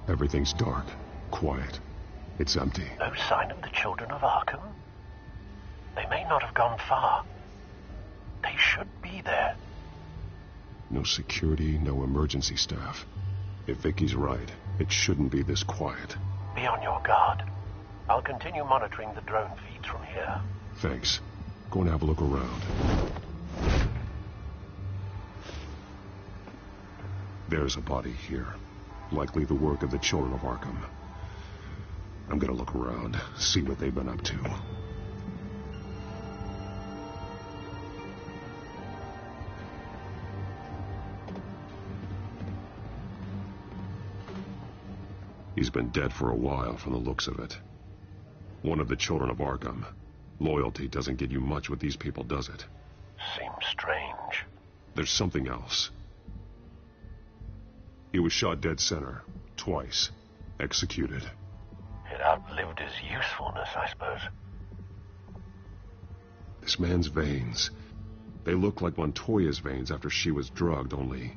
Everything's dark, quiet. It's empty. No sign of the children of Arkham? They may not have gone far. They should be there. No security, no emergency staff. If Vicky's right, it shouldn't be this quiet. Be on your guard. I'll continue monitoring the drone feeds from here. Thanks. Go and have a look around. There's a body here. Likely the work of the children of Arkham. I'm gonna look around, see what they've been up to. He's been dead for a while from the looks of it. One of the children of Arkham. Loyalty doesn't get you much with these people, does it? Seems strange. There's something else. He was shot dead center, twice, executed. It outlived his usefulness, I suppose. This man's veins, they look like Montoya's veins after she was drugged, only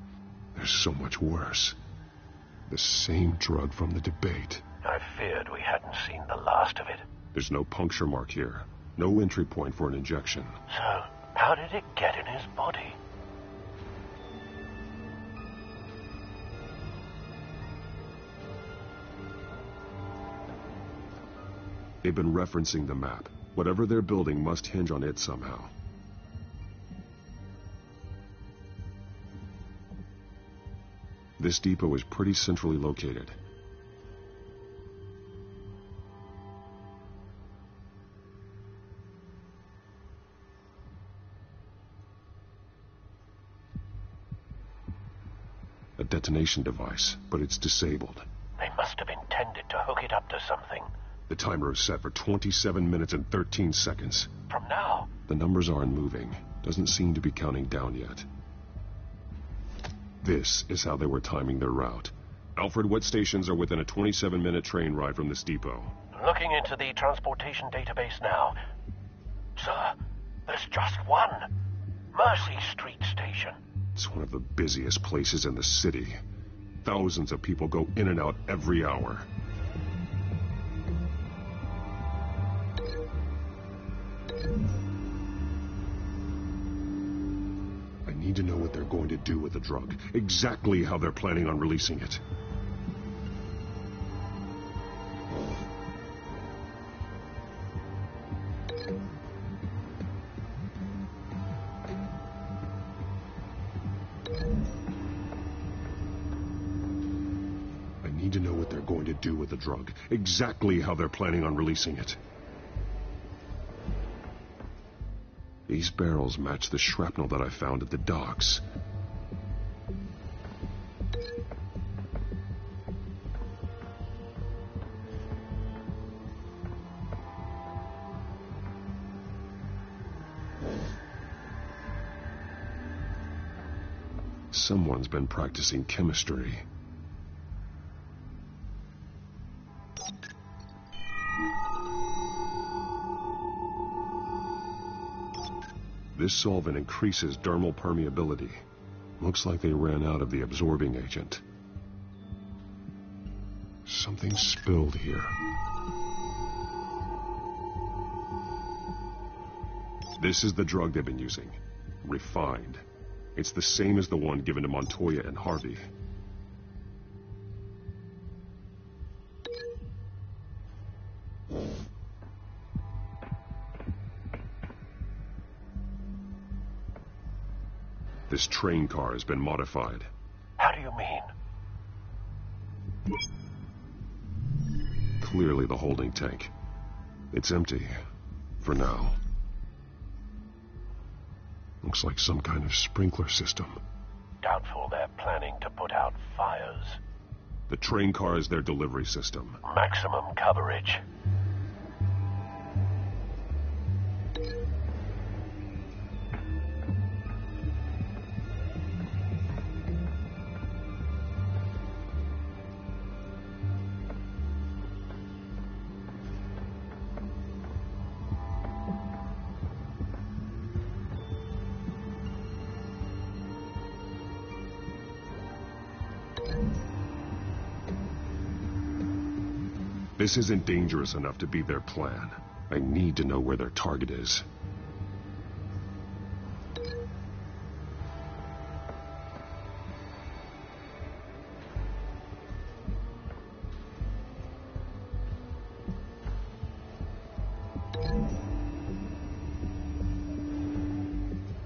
they're so much worse. The same drug from the debate. I feared we hadn't seen the last of it. There's no puncture mark here, no entry point for an injection. So, how did it get in his body? They've been referencing the map. Whatever they're building must hinge on it somehow. This depot is pretty centrally located. A detonation device, but it's disabled. They must have intended to hook it up to something. The timer is set for 27 minutes and 13 seconds. From now? The numbers aren't moving. Doesn't seem to be counting down yet. This is how they were timing their route. Alfred, what stations are within a 27-minute train ride from this depot? Looking into the transportation database now. Sir, there's just one. Mercy Street Station. It's one of the busiest places in the city. Thousands of people go in and out every hour. I need to know what they're going to do with the drug. Exactly how they're planning on releasing it. I need to know what they're going to do with the drug. Exactly how they're planning on releasing it. These barrels match the shrapnel that I found at the docks. Someone's been practicing chemistry. This solvent increases dermal permeability. Looks like they ran out of the absorbing agent. Something spilled here. This is the drug they've been using. Refined. It's the same as the one given to Montoya and Harvey. This train car has been modified. How do you mean? Clearly the holding tank. It's empty. For now. Looks like some kind of sprinkler system. Doubtful they're planning to put out fires. The train car is their delivery system. Maximum coverage. This isn't dangerous enough to be their plan. I need to know where their target is.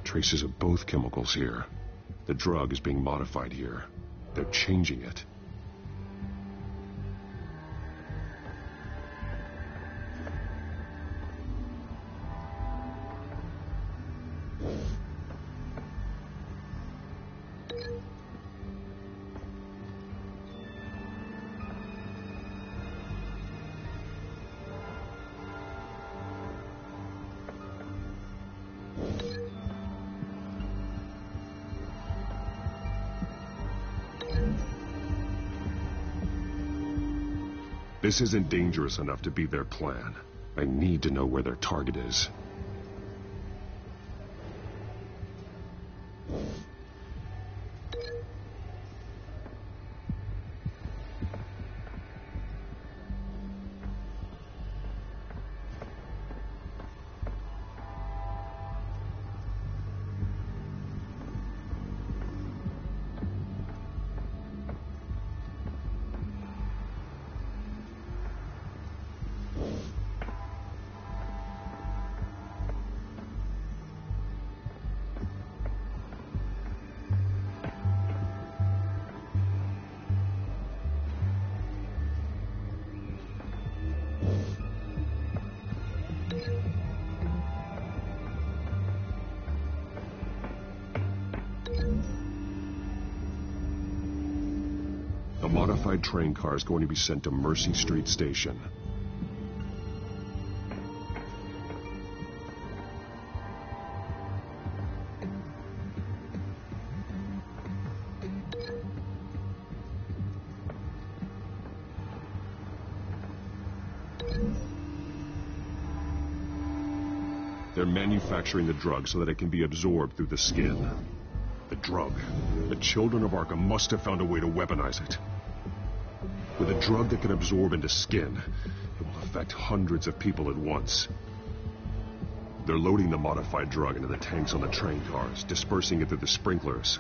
Traces of both chemicals here. The drug is being modified here. They're changing it. This isn't dangerous enough to be their plan. I need to know where their target is. The modified train car is going to be sent to Mercy Street Station. They're manufacturing the drug so that it can be absorbed through the skin. The drug. The children of Arkham must have found a way to weaponize it. With a drug that can absorb into skin, it will affect hundreds of people at once. They're loading the modified drug into the tanks on the train cars, dispersing it through the sprinklers.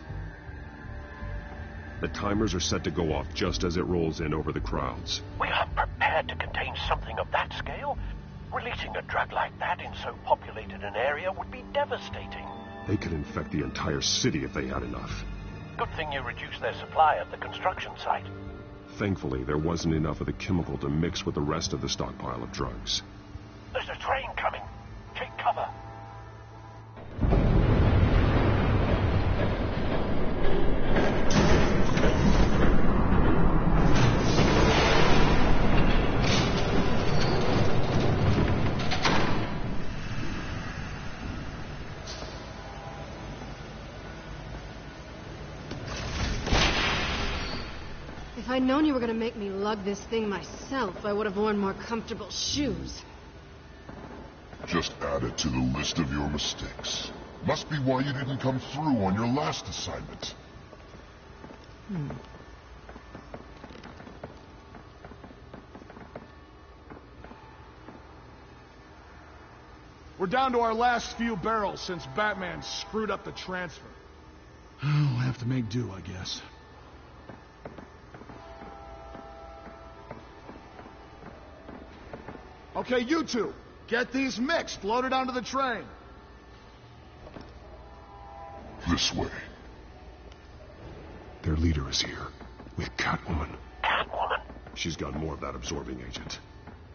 The timers are set to go off just as it rolls in over the crowds. We aren't prepared to contain something of that scale. Releasing a drug like that in so populated an area would be devastating. They could infect the entire city if they had enough. Good thing you reduced their supply at the construction site. Thankfully, there wasn't enough of the chemical to mix with the rest of the stockpile of drugs. There's a train coming. Take cover. If I'd known you were gonna make me lug this thing myself, I would have worn more comfortable shoes. Just add it to the list of your mistakes. Must be why you didn't come through on your last assignment. We're down to our last few barrels since Batman screwed up the transfer. We'll have to make do, I guess. Okay, you two, get these mixed, loaded onto the train. This way. Their leader is here, with Catwoman. Catwoman? She's got more of that absorbing agent.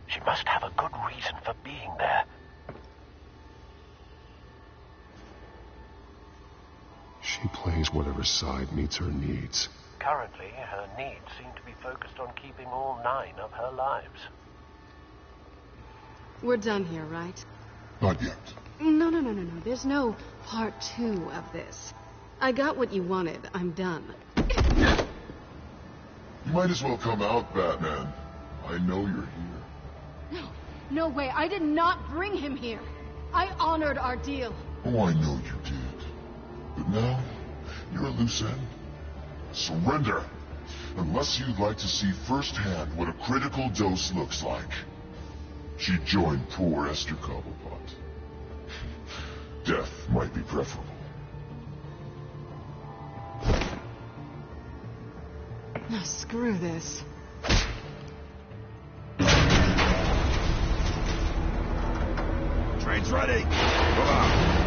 She must have a good reason for being there. She plays whatever side meets her needs. Currently, her needs seem to be focused on keeping all 9 of her lives. We're done here, right? Not yet. No. There's no part 2 of this. I got what you wanted. I'm done. You might as well come out, Batman. I know you're here. No way. I did not bring him here. I honored our deal. Oh, I know you did. But now, you're a loose end. Surrender! Unless you'd like to see firsthand what a critical dose looks like. She joined poor Esther Cobblepot. Death might be preferable. No, screw this. Train's ready! Come on!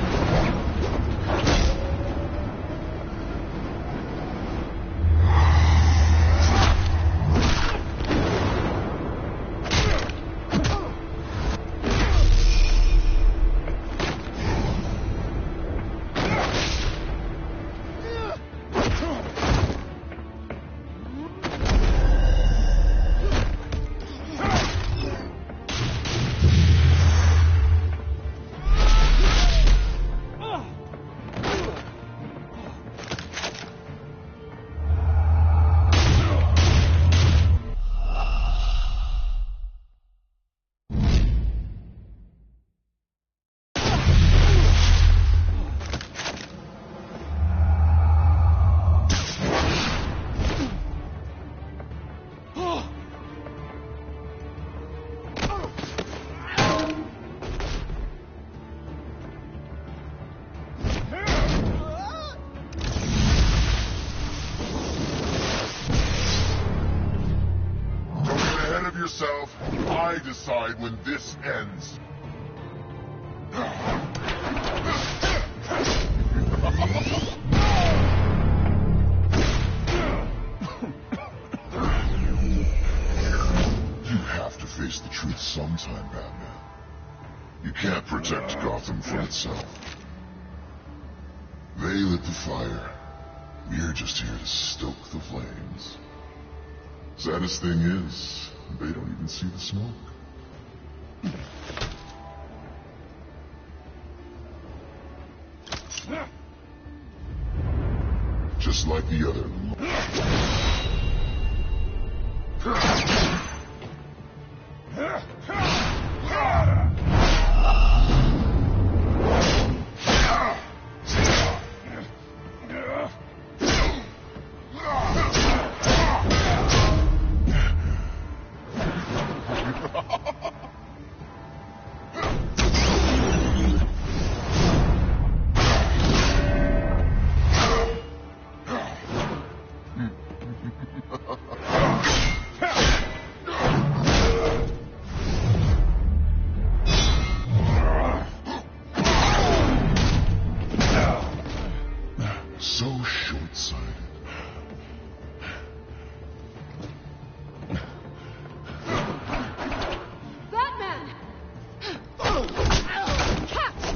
Yourself, I decide when this ends. You have to face the truth sometime, Batman. You can't protect Gotham from itself. They lit the fire. We're just here to stoke the flames. Saddest thing is, they don't even see the smoke. Just like the other. outside. Batman! Catch!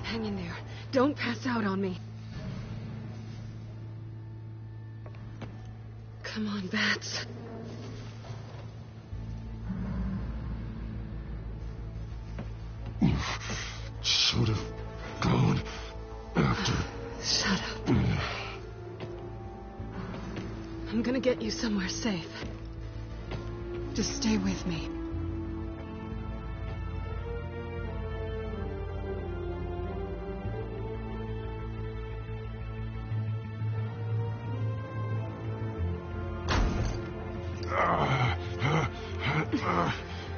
Hang in there. Don't pass out on me. Come on, Bats. You should have gone after... Shut up. I'm gonna get you somewhere safe. Just stay with me.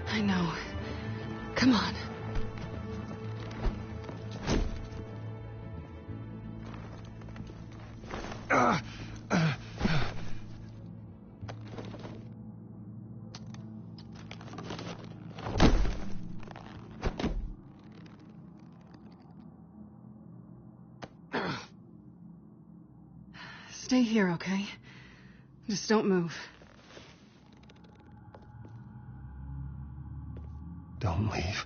I know. Come on. Stay here, okay? Just don't move. Don't leave.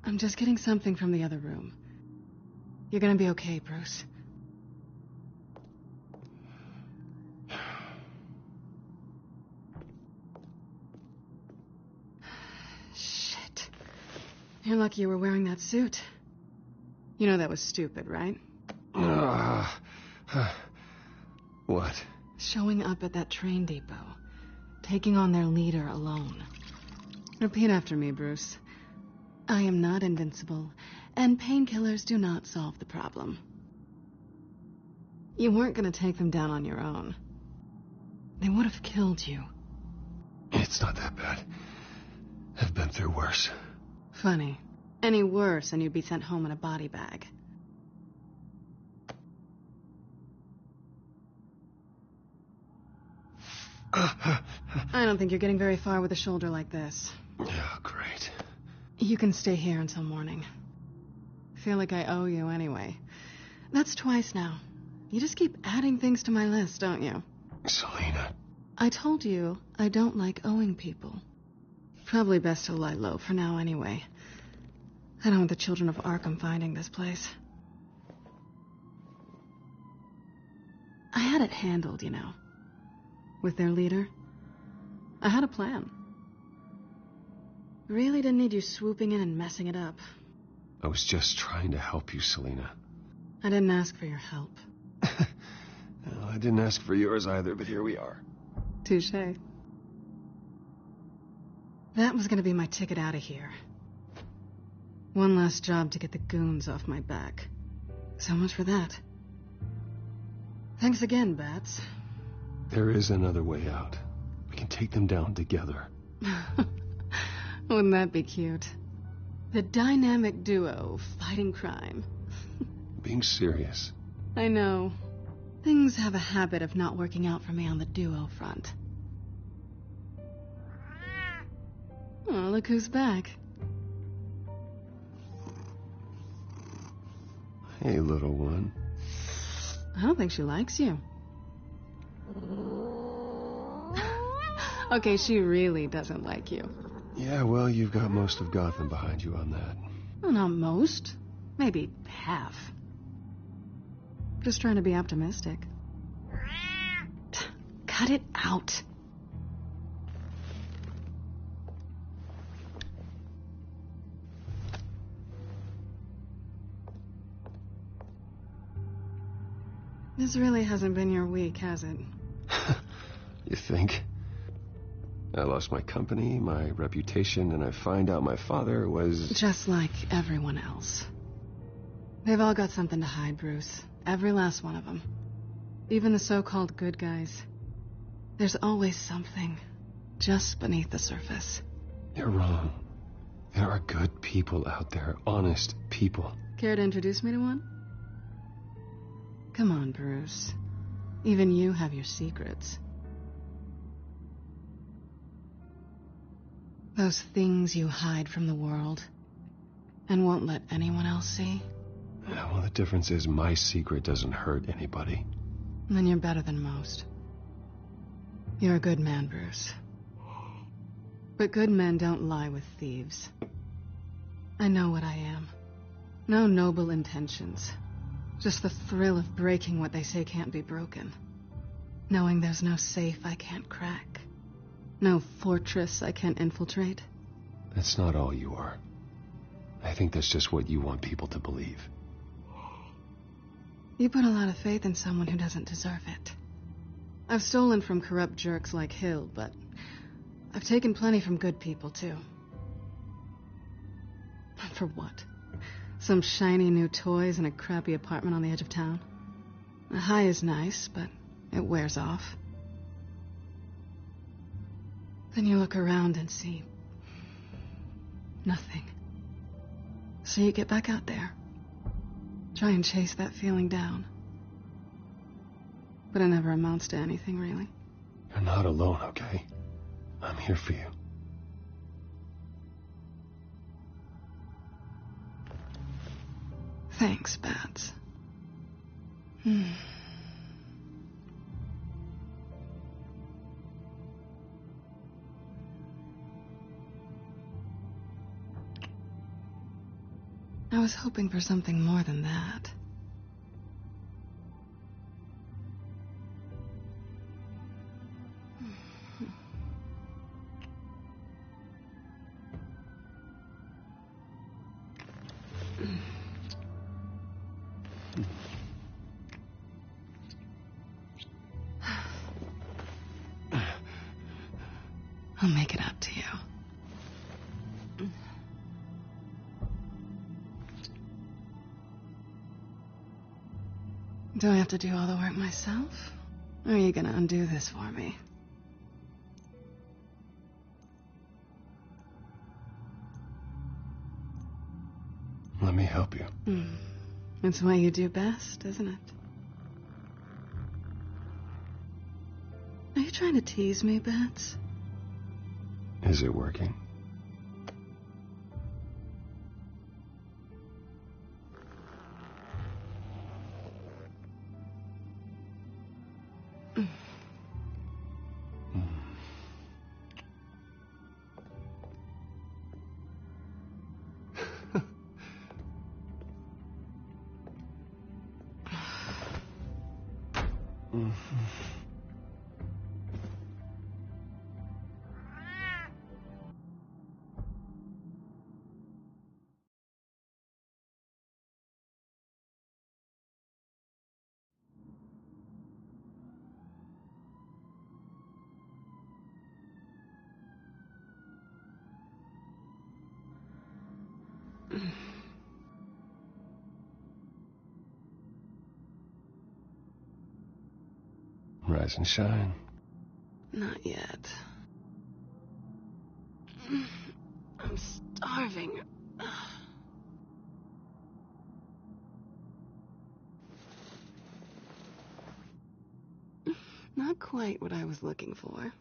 I'm just getting something from the other room. You're gonna be okay, Bruce. Shit. You're lucky you were wearing that suit. You know that was stupid, right? What? Showing up at that train depot. Taking on their leader alone. Repeat after me, Bruce. I am not invincible, and painkillers do not solve the problem. You weren't going to take them down on your own. They would have killed you. It's not that bad. I've been through worse. Funny. Any worse, and you'd be sent home in a body bag. I don't think you're getting very far with a shoulder like this. Oh, great. You can stay here until morning. Feel like I owe you anyway. That's twice now. You just keep adding things to my list, don't you? Selina. I told you I don't like owing people. Probably best to lie low for now anyway. I don't want the children of Arkham finding this place. I had it handled, you know. With their leader. I had a plan. Really didn't need you swooping in and messing it up. I was just trying to help you, Selina. I didn't ask for your help. Well, I didn't ask for yours either, but here we are. Touché. That was gonna be my ticket out of here. One last job to get the goons off my back. So much for that. Thanks again, Bats. There is another way out. We can take them down together. Wouldn't that be cute? The dynamic duo fighting crime. Being serious. I know. Things have a habit of not working out for me on the duo front. Oh, look who's back. Hey, little one. I don't think she likes you. Okay, she really doesn't like you. Yeah, well, you've got most of Gotham behind you on that. Well, not most. Maybe half. Just trying to be optimistic. Cut it out. This really hasn't been your week, has it? You think? I lost my company, my reputation, and I find out my father was... Just like everyone else. They've all got something to hide, Bruce. Every last one of them. Even the so-called good guys. There's always something just beneath the surface. You're wrong. There are good people out there, honest people. Care to introduce me to one? Come on, Bruce. Even you have your secrets. Those things you hide from the world and won't let anyone else see. Yeah, well, the difference is my secret doesn't hurt anybody. Then you're better than most. You're a good man, Bruce. But good men don't lie with thieves. I know what I am. No noble intentions. Just the thrill of breaking what they say can't be broken. Knowing there's no safe I can't crack. No fortress I can't infiltrate. That's not all you are. I think that's just what you want people to believe. You put a lot of faith in someone who doesn't deserve it. I've stolen from corrupt jerks like Hill, but I've taken plenty from good people, too. For what? Some shiny new toys and a crappy apartment on the edge of town? A high is nice, but it wears off. Then you look around and see nothing. So you get back out there. Try and chase that feeling down. But it never amounts to anything, really. You're not alone, okay? I'm here for you. Thanks, Bats. I was hoping for something more than that. I'll make it up to you. Do I have to do all the work myself? Or are you gonna undo this for me? Let me help you. It's what you do best, isn't it? Are you trying to tease me, Bats? Is it working? Rise and shine. Not yet. I'm starving. Not quite what I was looking for.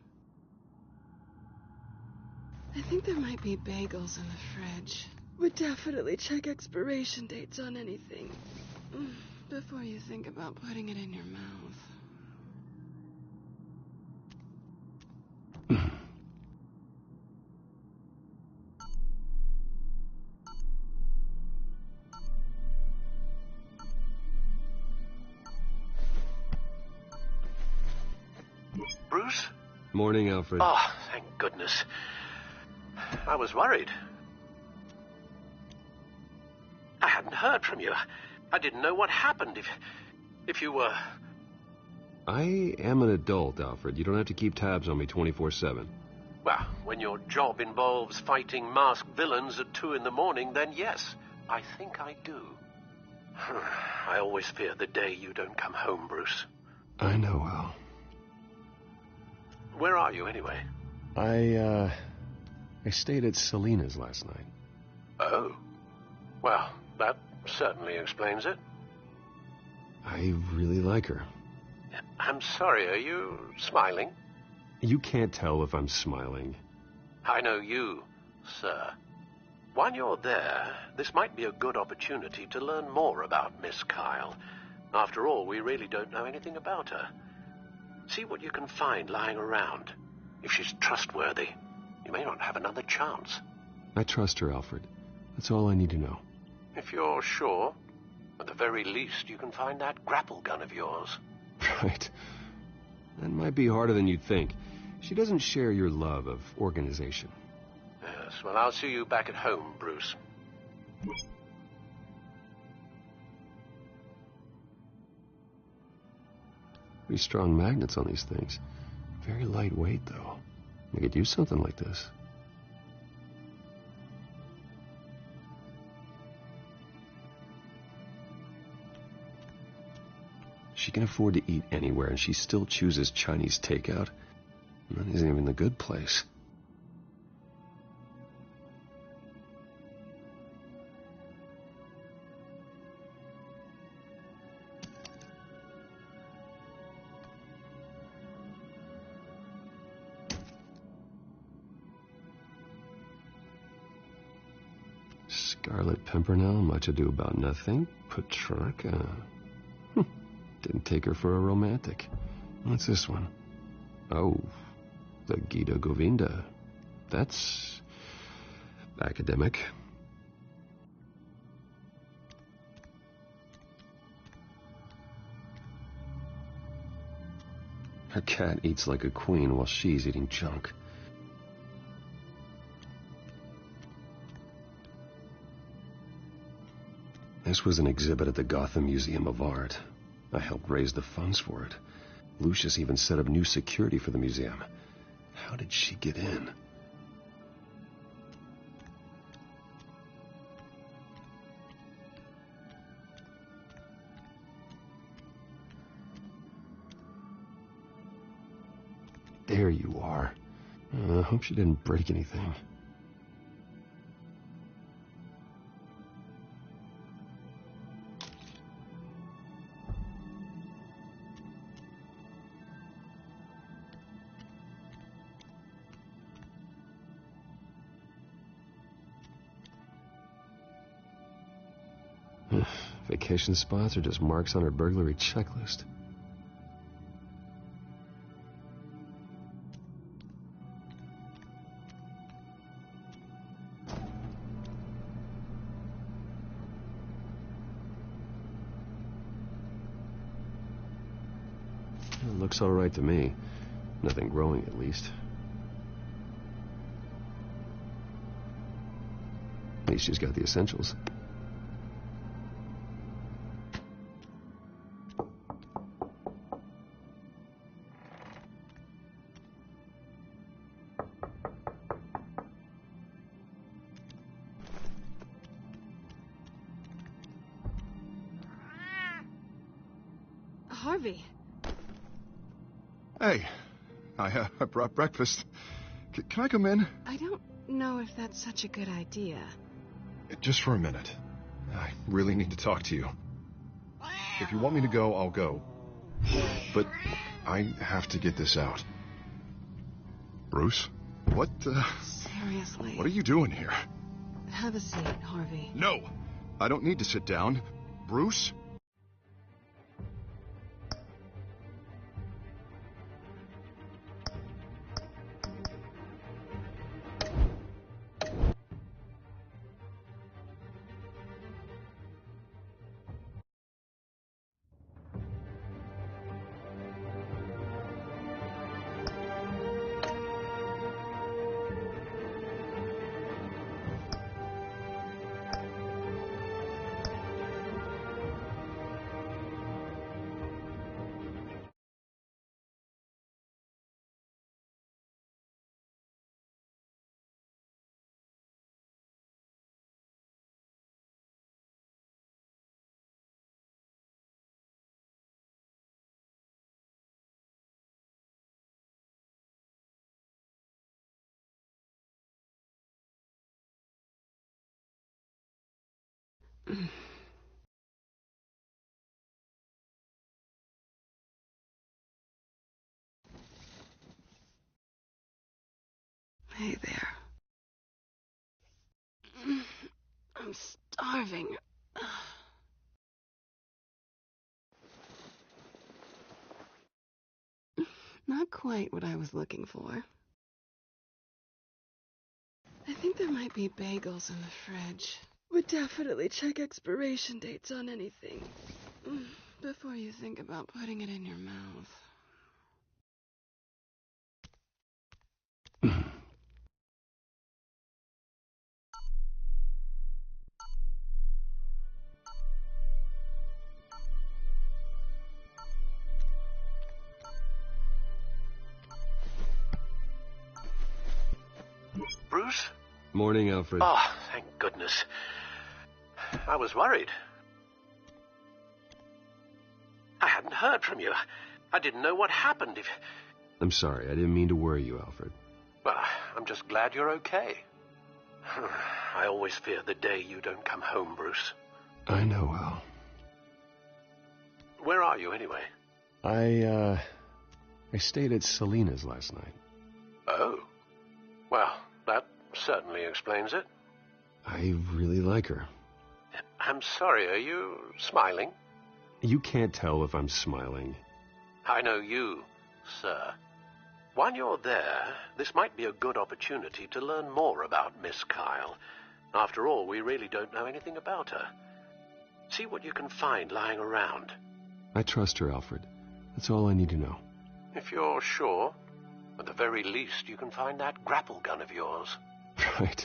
I think there might be bagels in the fridge. Would definitely check expiration dates on anything before you think about putting it in your mouth. Bruce? Morning, Alfred. Oh, thank goodness. I was worried. I hadn't heard from you. I didn't know what happened if you were... I am an adult, Alfred. You don't have to keep tabs on me 24/7. Well, when your job involves fighting masked villains at 2 in the morning, then yes, I think I do. I always fear the day you don't come home, Bruce. I know, Al. Where are you, anyway? I stayed at Selena's last night. Oh. Well, that certainly explains it. I really like her. I'm sorry, are you smiling? You can't tell if I'm smiling. I know you, sir. While you're there, this might be a good opportunity to learn more about Miss Kyle. After all, we really don't know anything about her. See what you can find lying around. If she's trustworthy, you may not have another chance. I trust her, Alfred. That's all I need to know. If you're sure, at the very least, you can find that grapple gun of yours. Right. That might be harder than you'd think. She doesn't share your love of organization. Yes, well, I'll see you back at home, Bruce. Pretty strong magnets on these things. Very lightweight, though. I could use something like this. She can afford to eat anywhere, and she still chooses Chinese takeout. And that isn't even the good place. Scarlet Pimpernel, Much Ado About Nothing, Petrarca. Didn't take her for a romantic. What's this one? Oh, the Gita Govinda. That's academic. Her cat eats like a queen while she's eating junk. This was an exhibit at the Gotham Museum of Art. I helped raise the funds for it. Lucius even set up new security for the museum. How did she get in? There you are. I hope she didn't break anything. Vacation spots are just marks on her burglary checklist. It looks all right to me. Nothing growing, at least. At least she's got the essentials. Harvey. Hey, I brought breakfast. Can I come in? I don't know if that's such a good idea. Just for a minute. I really need to talk to you. If you want me to go, I'll go. But I have to get this out. Bruce? What, Seriously. What are you doing here? Have a seat, Harvey. No! I don't need to sit down. Bruce? Hey there. I'm starving. Not quite what I was looking for. I think there might be bagels in the fridge. But definitely check expiration dates on anything before you think about putting it in your mouth. Bruce? Morning, Alfred. Oh, thank goodness. I was worried. I hadn't heard from you. I didn't know what happened. I'm sorry, I didn't mean to worry you, Alfred. Well, I'm just glad you're okay. I always fear the day you don't come home, Bruce. I know, Al. Where are you, anyway? I stayed at Selena's last night. Oh. Well, that certainly explains it. I really like her. I'm sorry, are you smiling? You can't tell if I'm smiling. I know you, sir. While you're there, this might be a good opportunity to learn more about Miss Kyle. After all, we really don't know anything about her. See what you can find lying around. I trust her, Alfred. That's all I need to know. If you're sure, at the very least, you can find that grapple gun of yours. Right.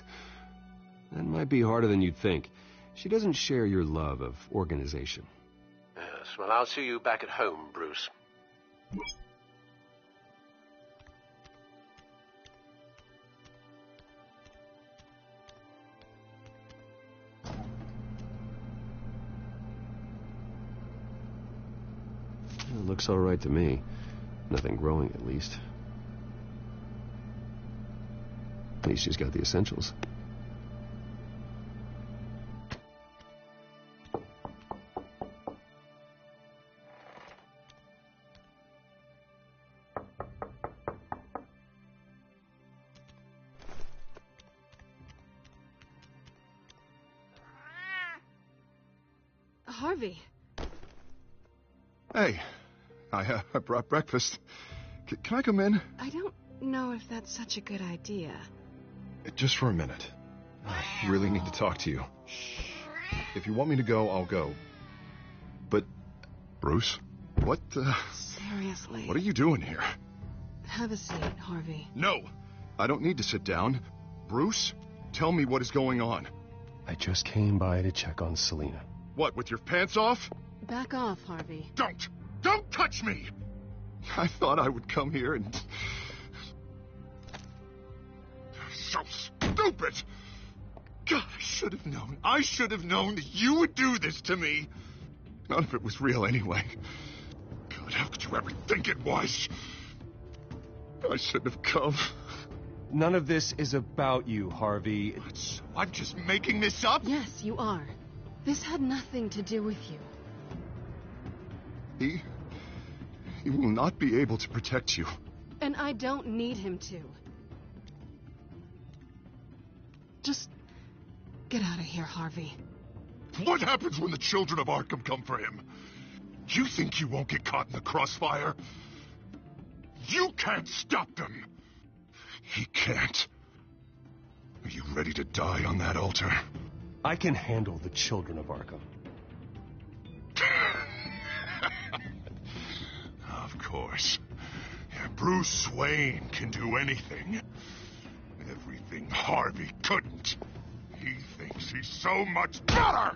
That might be harder than you'd think. She doesn't share your love of organization. Yes, well, I'll see you back at home, Bruce. It looks all right to me. Nothing growing, at least. At least she's got the essentials. Harvey. Hey, I brought breakfast. Can I come in? I don't know if that's such a good idea. Just for a minute. I really need to talk to you. If you want me to go, I'll go. But, Bruce, what Seriously. What are you doing here? Have a seat, Harvey. No, I don't need to sit down. Bruce, tell me what is going on. I just came by to check on Selena. What, with your pants off? Back off, Harvey. Don't touch me! I thought I would come here and... So stupid! God, I should have known. I should have known that you would do this to me. None of it was real anyway. God, how could you ever think it was? I shouldn't have come. None of this is about you, Harvey. What? I'm just making this up? Yes, you are. This had nothing to do with you. He will not be able to protect you. And I don't need him to. Just get out of here, Harvey. What happens when the children of Arkham come for him? You think you won't get caught in the crossfire? You can't stop them. He can't. Are you ready to die on that altar? I can handle the children of Arkham. Of course. Bruce Wayne can do anything. Everything Harvey couldn't. He thinks he's so much better!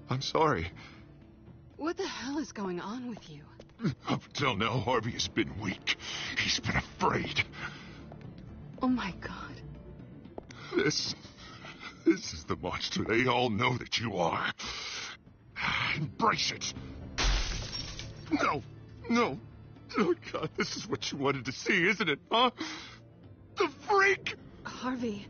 I'm sorry. What the hell is going on with you? Up until now, Harvey has been weak. He's been afraid. Oh my God. This is the monster they all know that you are. Embrace it. No. Oh, God, this is what you wanted to see, isn't it, huh? The freak! Harvey.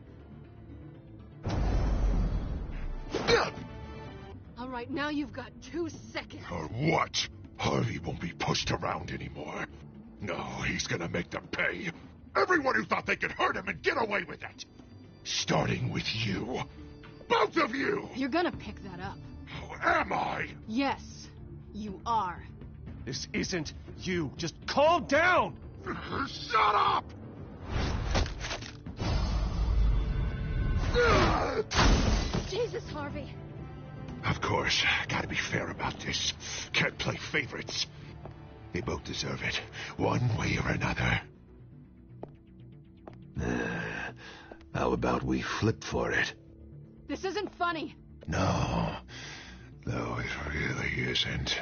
right, now you've got 2 seconds. Or what? Harvey won't be pushed around anymore. No, he's gonna make them pay. Everyone who thought they could hurt him and get away with it. Starting with you. Both of you! You're gonna pick that up. Am I? Yes, you are. This isn't you. Just calm down! Shut up! Jesus, Harvey. Of course, gotta be fair about this. Can't play favorites. They both deserve it, one way or another. How about we flip for it? This isn't funny. No, it really isn't.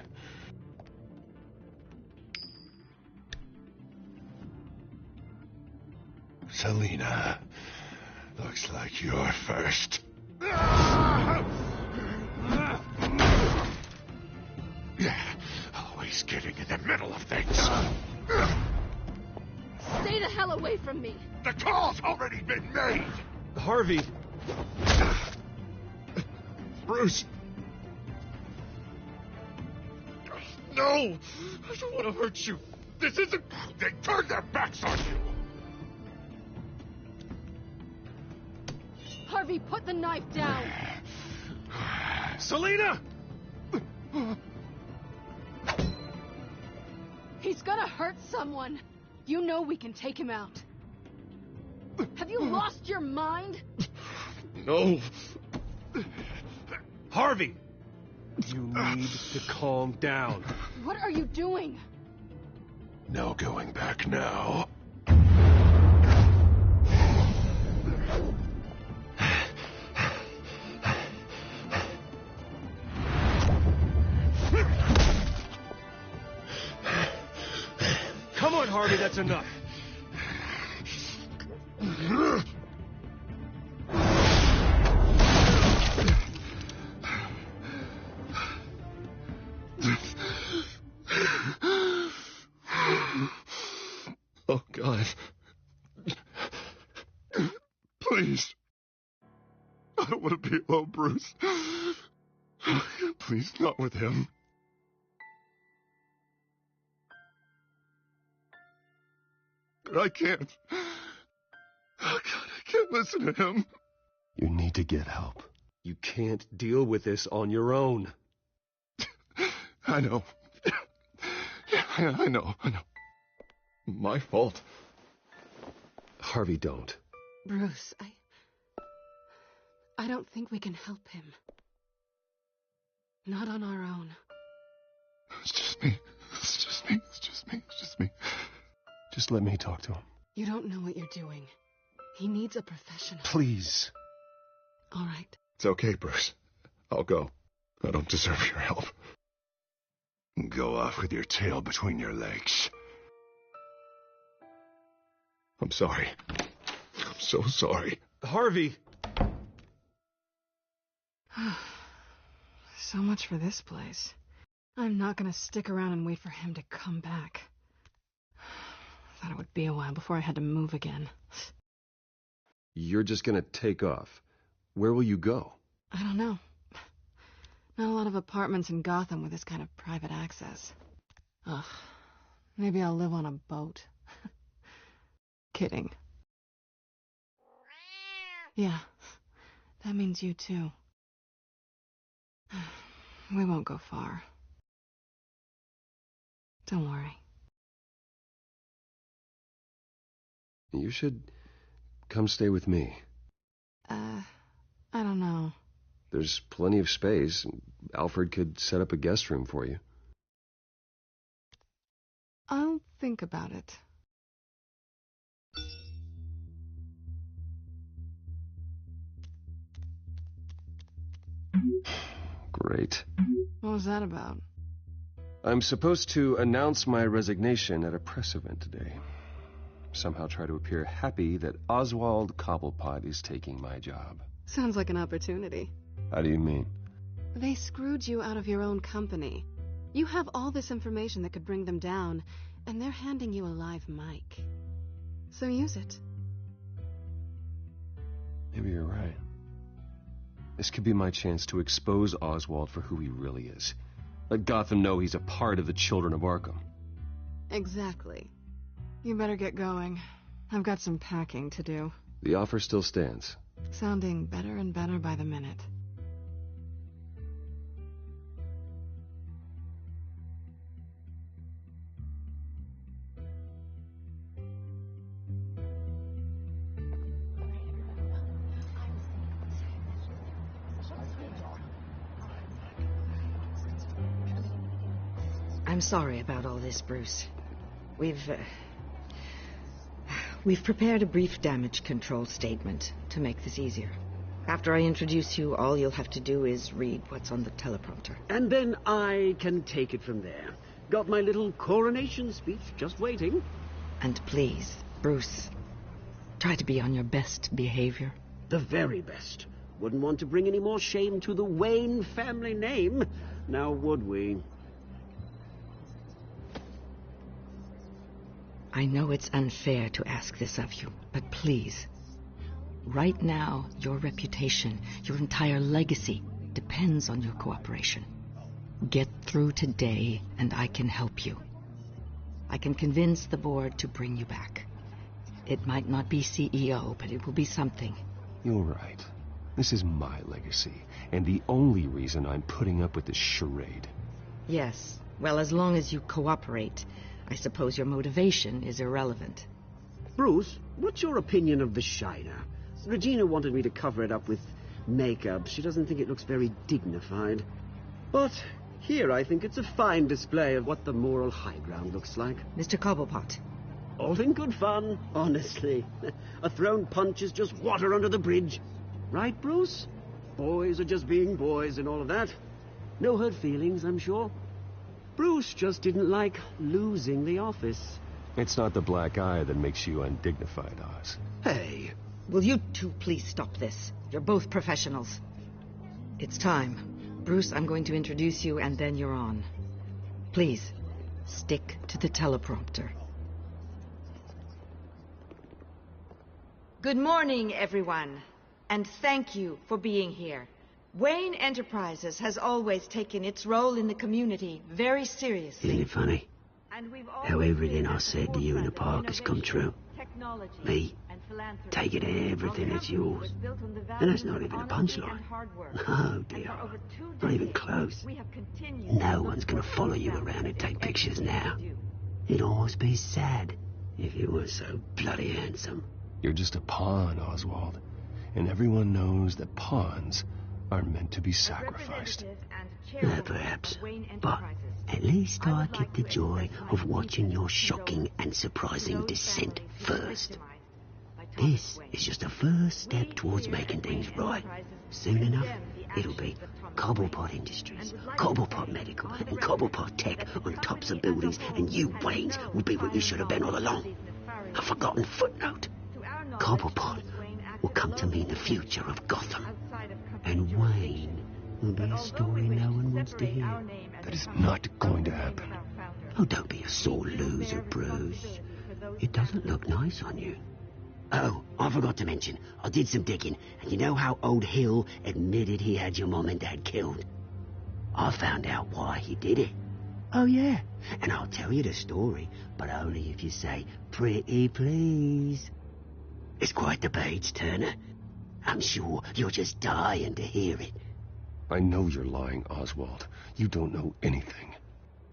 Selena, looks like you're first. Always getting in the middle of things. Stay the hell away from me. The call's already been made. Harvey. Bruce. No, I don't want to hurt you. This isn't... They turned their backs on you. Harvey, put the knife down. Selena! He's gonna hurt someone. You know we can take him out. Have you lost your mind? No. Harvey! You need to calm down. What are you doing? No going back now. Come on, Harvey, that's enough. Oh, God. Please. I don't want to be alone, Bruce. Please, not with him. But I can't. Oh, God, I can't listen to him. You need to get help. You can't deal with this on your own. I know. Yeah, I know. My fault. Harvey, don't. Bruce, I don't think we can help him. Not on our own. It's just me. Just let me talk to him. You don't know what you're doing. He needs a professional. Please. All right. It's okay, Bruce. I'll go. I don't deserve your help. Go off with your tail between your legs. I'm sorry. I'm so sorry. Harvey! So much for this place. I'm not gonna stick around and wait for him to come back. I thought it would be a while before I had to move again. You're just gonna take off. Where will you go? I don't know. Not a lot of apartments in Gotham with this kind of private access. Ugh. Maybe I'll live on a boat. Kidding. Yeah. That means you too. We won't go far. Don't worry. You should come stay with me. I don't know. There's plenty of space. Alfred could set up a guest room for you. I'll think about it. Great. What was that about? I'm supposed to announce my resignation at a press event today. Somehow try to appear happy that Oswald Cobblepot is taking my job. Sounds like an opportunity. How do you mean? They screwed you out of your own company. You have all this information that could bring them down, and they're handing you a live mic. So use it. Maybe you're right. This could be my chance to expose Oswald for who he really is. Let Gotham know he's a part of the Children of Arkham. Exactly. You better get going. I've got some packing to do. The offer still stands. Sounding better and better by the minute. I'm sorry about all this, Bruce. We've prepared a brief damage control statement to make this easier. After I introduce you, all you'll have to do is read what's on the teleprompter. And then I can take it from there. Got my little coronation speech just waiting. And please, Bruce, try to be on your best behavior. The very best. Wouldn't want to bring any more shame to the Wayne family name, now would we? I know it's unfair to ask this of you, but please, right now, your reputation, your entire legacy, depends on your cooperation. Get through today, and I can help you. I can convince the board to bring you back. It might not be CEO, but it will be something. You're right. This is my legacy, and the only reason I'm putting up with this charade. Yes, well, as long as you cooperate, I suppose your motivation is irrelevant. Bruce, what's your opinion of the Shiner? Regina wanted me to cover it up with makeup. She doesn't think it looks very dignified. But here I think it's a fine display of what the moral high ground looks like. Mr. Cobblepot. All in good fun, honestly. A thrown punch is just water under the bridge. Right, Bruce? Boys are just being boys and all of that. No hurt feelings, I'm sure. Bruce just didn't like losing the office. It's not the black eye that makes you undignified, Oz. Hey. Will you two please stop this? You're both professionals. It's time. Bruce, I'm going to introduce you, and then you're on. Please, stick to the teleprompter. Good morning, everyone, and thank you for being here. Wayne Enterprises has always taken its role in the community very seriously. Isn't it funny how everything I said to you in the park has come true? Me, taking everything that's yours. And that's not even a punchline. Oh dear, not even close. No one's going to follow you around and take pictures now. It'd almost be sad if you were so bloody handsome. You're just a pawn, Oswald. And everyone knows that pawns are meant to be sacrificed. Perhaps. But at least I get the joy of watching your shocking and surprising descent first. This is just a first step towards making things right. Soon enough, it'll be Cobblepot Industries, Cobblepot Medical, and Cobblepot Tech on tops of buildings, and you, Waynes, will be what you should have been all along. A forgotten footnote. Cobblepot will come to mean the future of Gotham. And Wayne will be a story no one wants to hear. That is not going to happen. Oh, don't be a sore loser, Bruce. It doesn't look nice on you. Oh, I forgot to mention, I did some digging, and you know how old Hill admitted he had your mom and dad killed? I found out why he did it. Oh, yeah, and I'll tell you the story, but only if you say, pretty please. It's quite the page, Turner. I'm sure you're just dying to hear it. I know you're lying, Oswald. You don't know anything.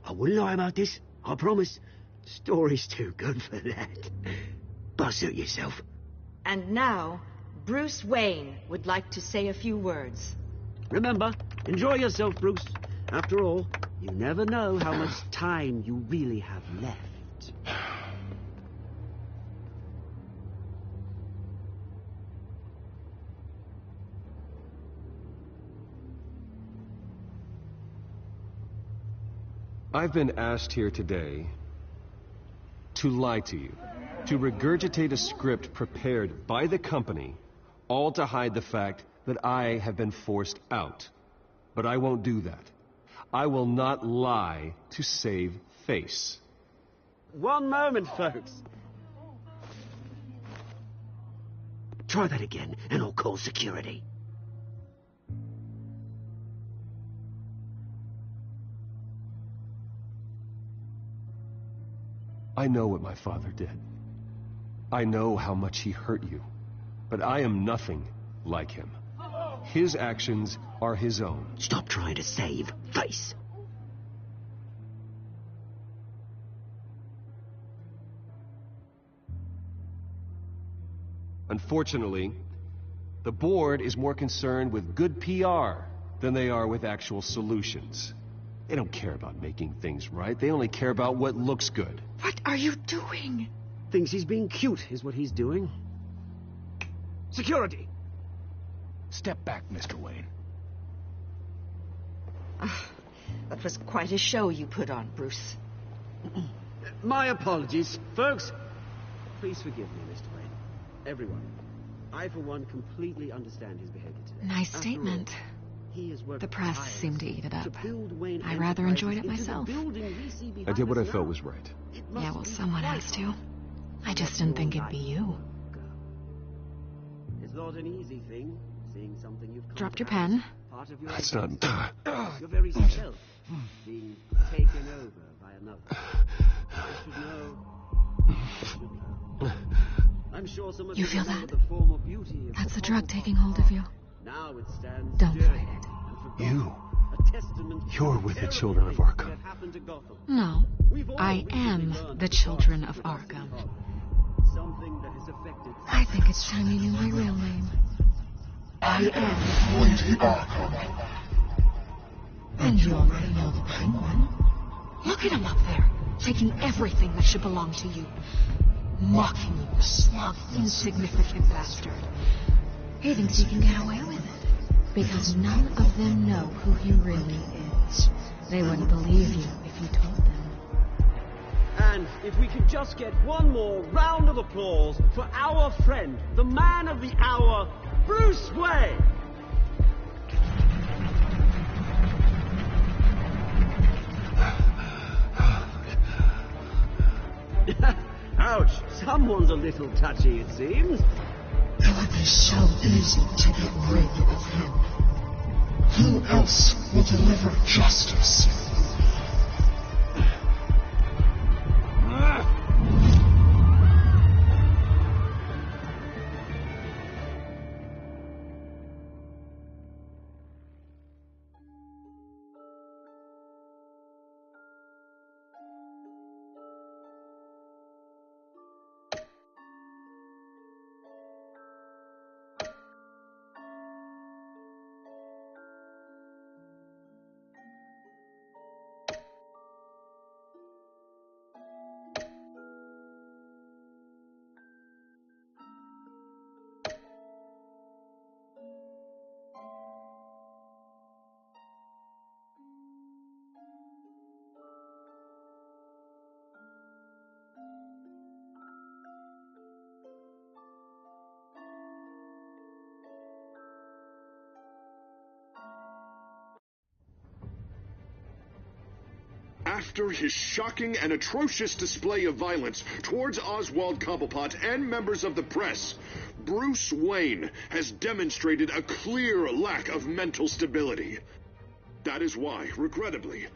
I wouldn't lie about this, I promise. The story's too good for that. But suit yourself. And now, Bruce Wayne would like to say a few words. Remember, enjoy yourself, Bruce. After all, you never know how much time you really have left. I've been asked here today to lie to you, to regurgitate a script prepared by the company, all to hide the fact that I have been forced out. But I won't do that. I will not lie to save face. One moment, folks. Try that again, and I'll call security. I know what my father did. I know how much he hurt you. But I am nothing like him. His actions are his own. Stop trying to save face. Unfortunately, the board is more concerned with good PR than they are with actual solutions. They don't care about making things right. They only care about what looks good. What are you doing? Thinks he's being cute, is what he's doing. Security! Step back, Mr. Wayne. That was quite a show you put on, Bruce. My apologies, folks. Please forgive me, Mr. Wayne. Everyone. I, for one, completely understand his behavior today. Nice statement. The press seemed to eat it up. I rather enjoyed it myself. I did what I felt was right. Yeah, well, someone has to. I just didn't think it'd be you. It's not an easy thing, seeing something you've dropped your pen. That's not... Your very self being taken over by another. I should know. I'm sure some of You feel that? The form of beauty of That's the drug taking hold of you. Now it stands Don't fight it. You're with the children of Arkham. No, I am the children of Arkham. I think it's time you knew my real name. I am Lady Arkham. And you already know the Penguin. Look at him up there, taking everything that should belong to you. Mocking you, slug, insignificant bastard. He thinks he can get away with it. Because none of them know who he really is. They wouldn't believe you if you told them. And if we could just get one more round of applause for our friend, the man of the hour, Bruce Wayne! Ouch! Someone's a little touchy, it seems. It would be so easy to get rid of him. Who else will deliver justice? After his shocking and atrocious display of violence towards Oswald Cobblepot and members of the press, Bruce Wayne has demonstrated a clear lack of mental stability. That is why, regrettably,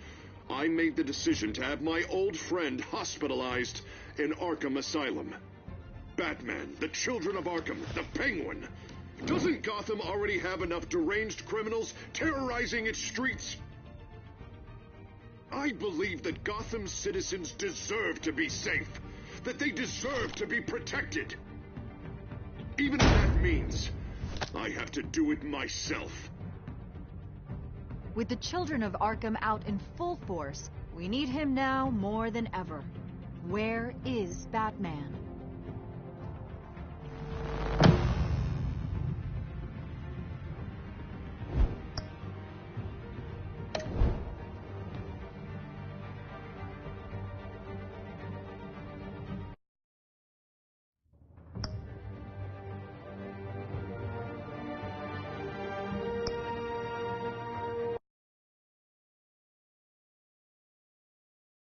I made the decision to have my old friend hospitalized in Arkham Asylum. Batman, the Children of Arkham, the Penguin. Doesn't Gotham already have enough deranged criminals terrorizing its streets? I believe that Gotham's citizens deserve to be safe, that they deserve to be protected. Even if that means I have to do it myself. With the Children of Arkham out in full force, we need him now more than ever. Where is Batman?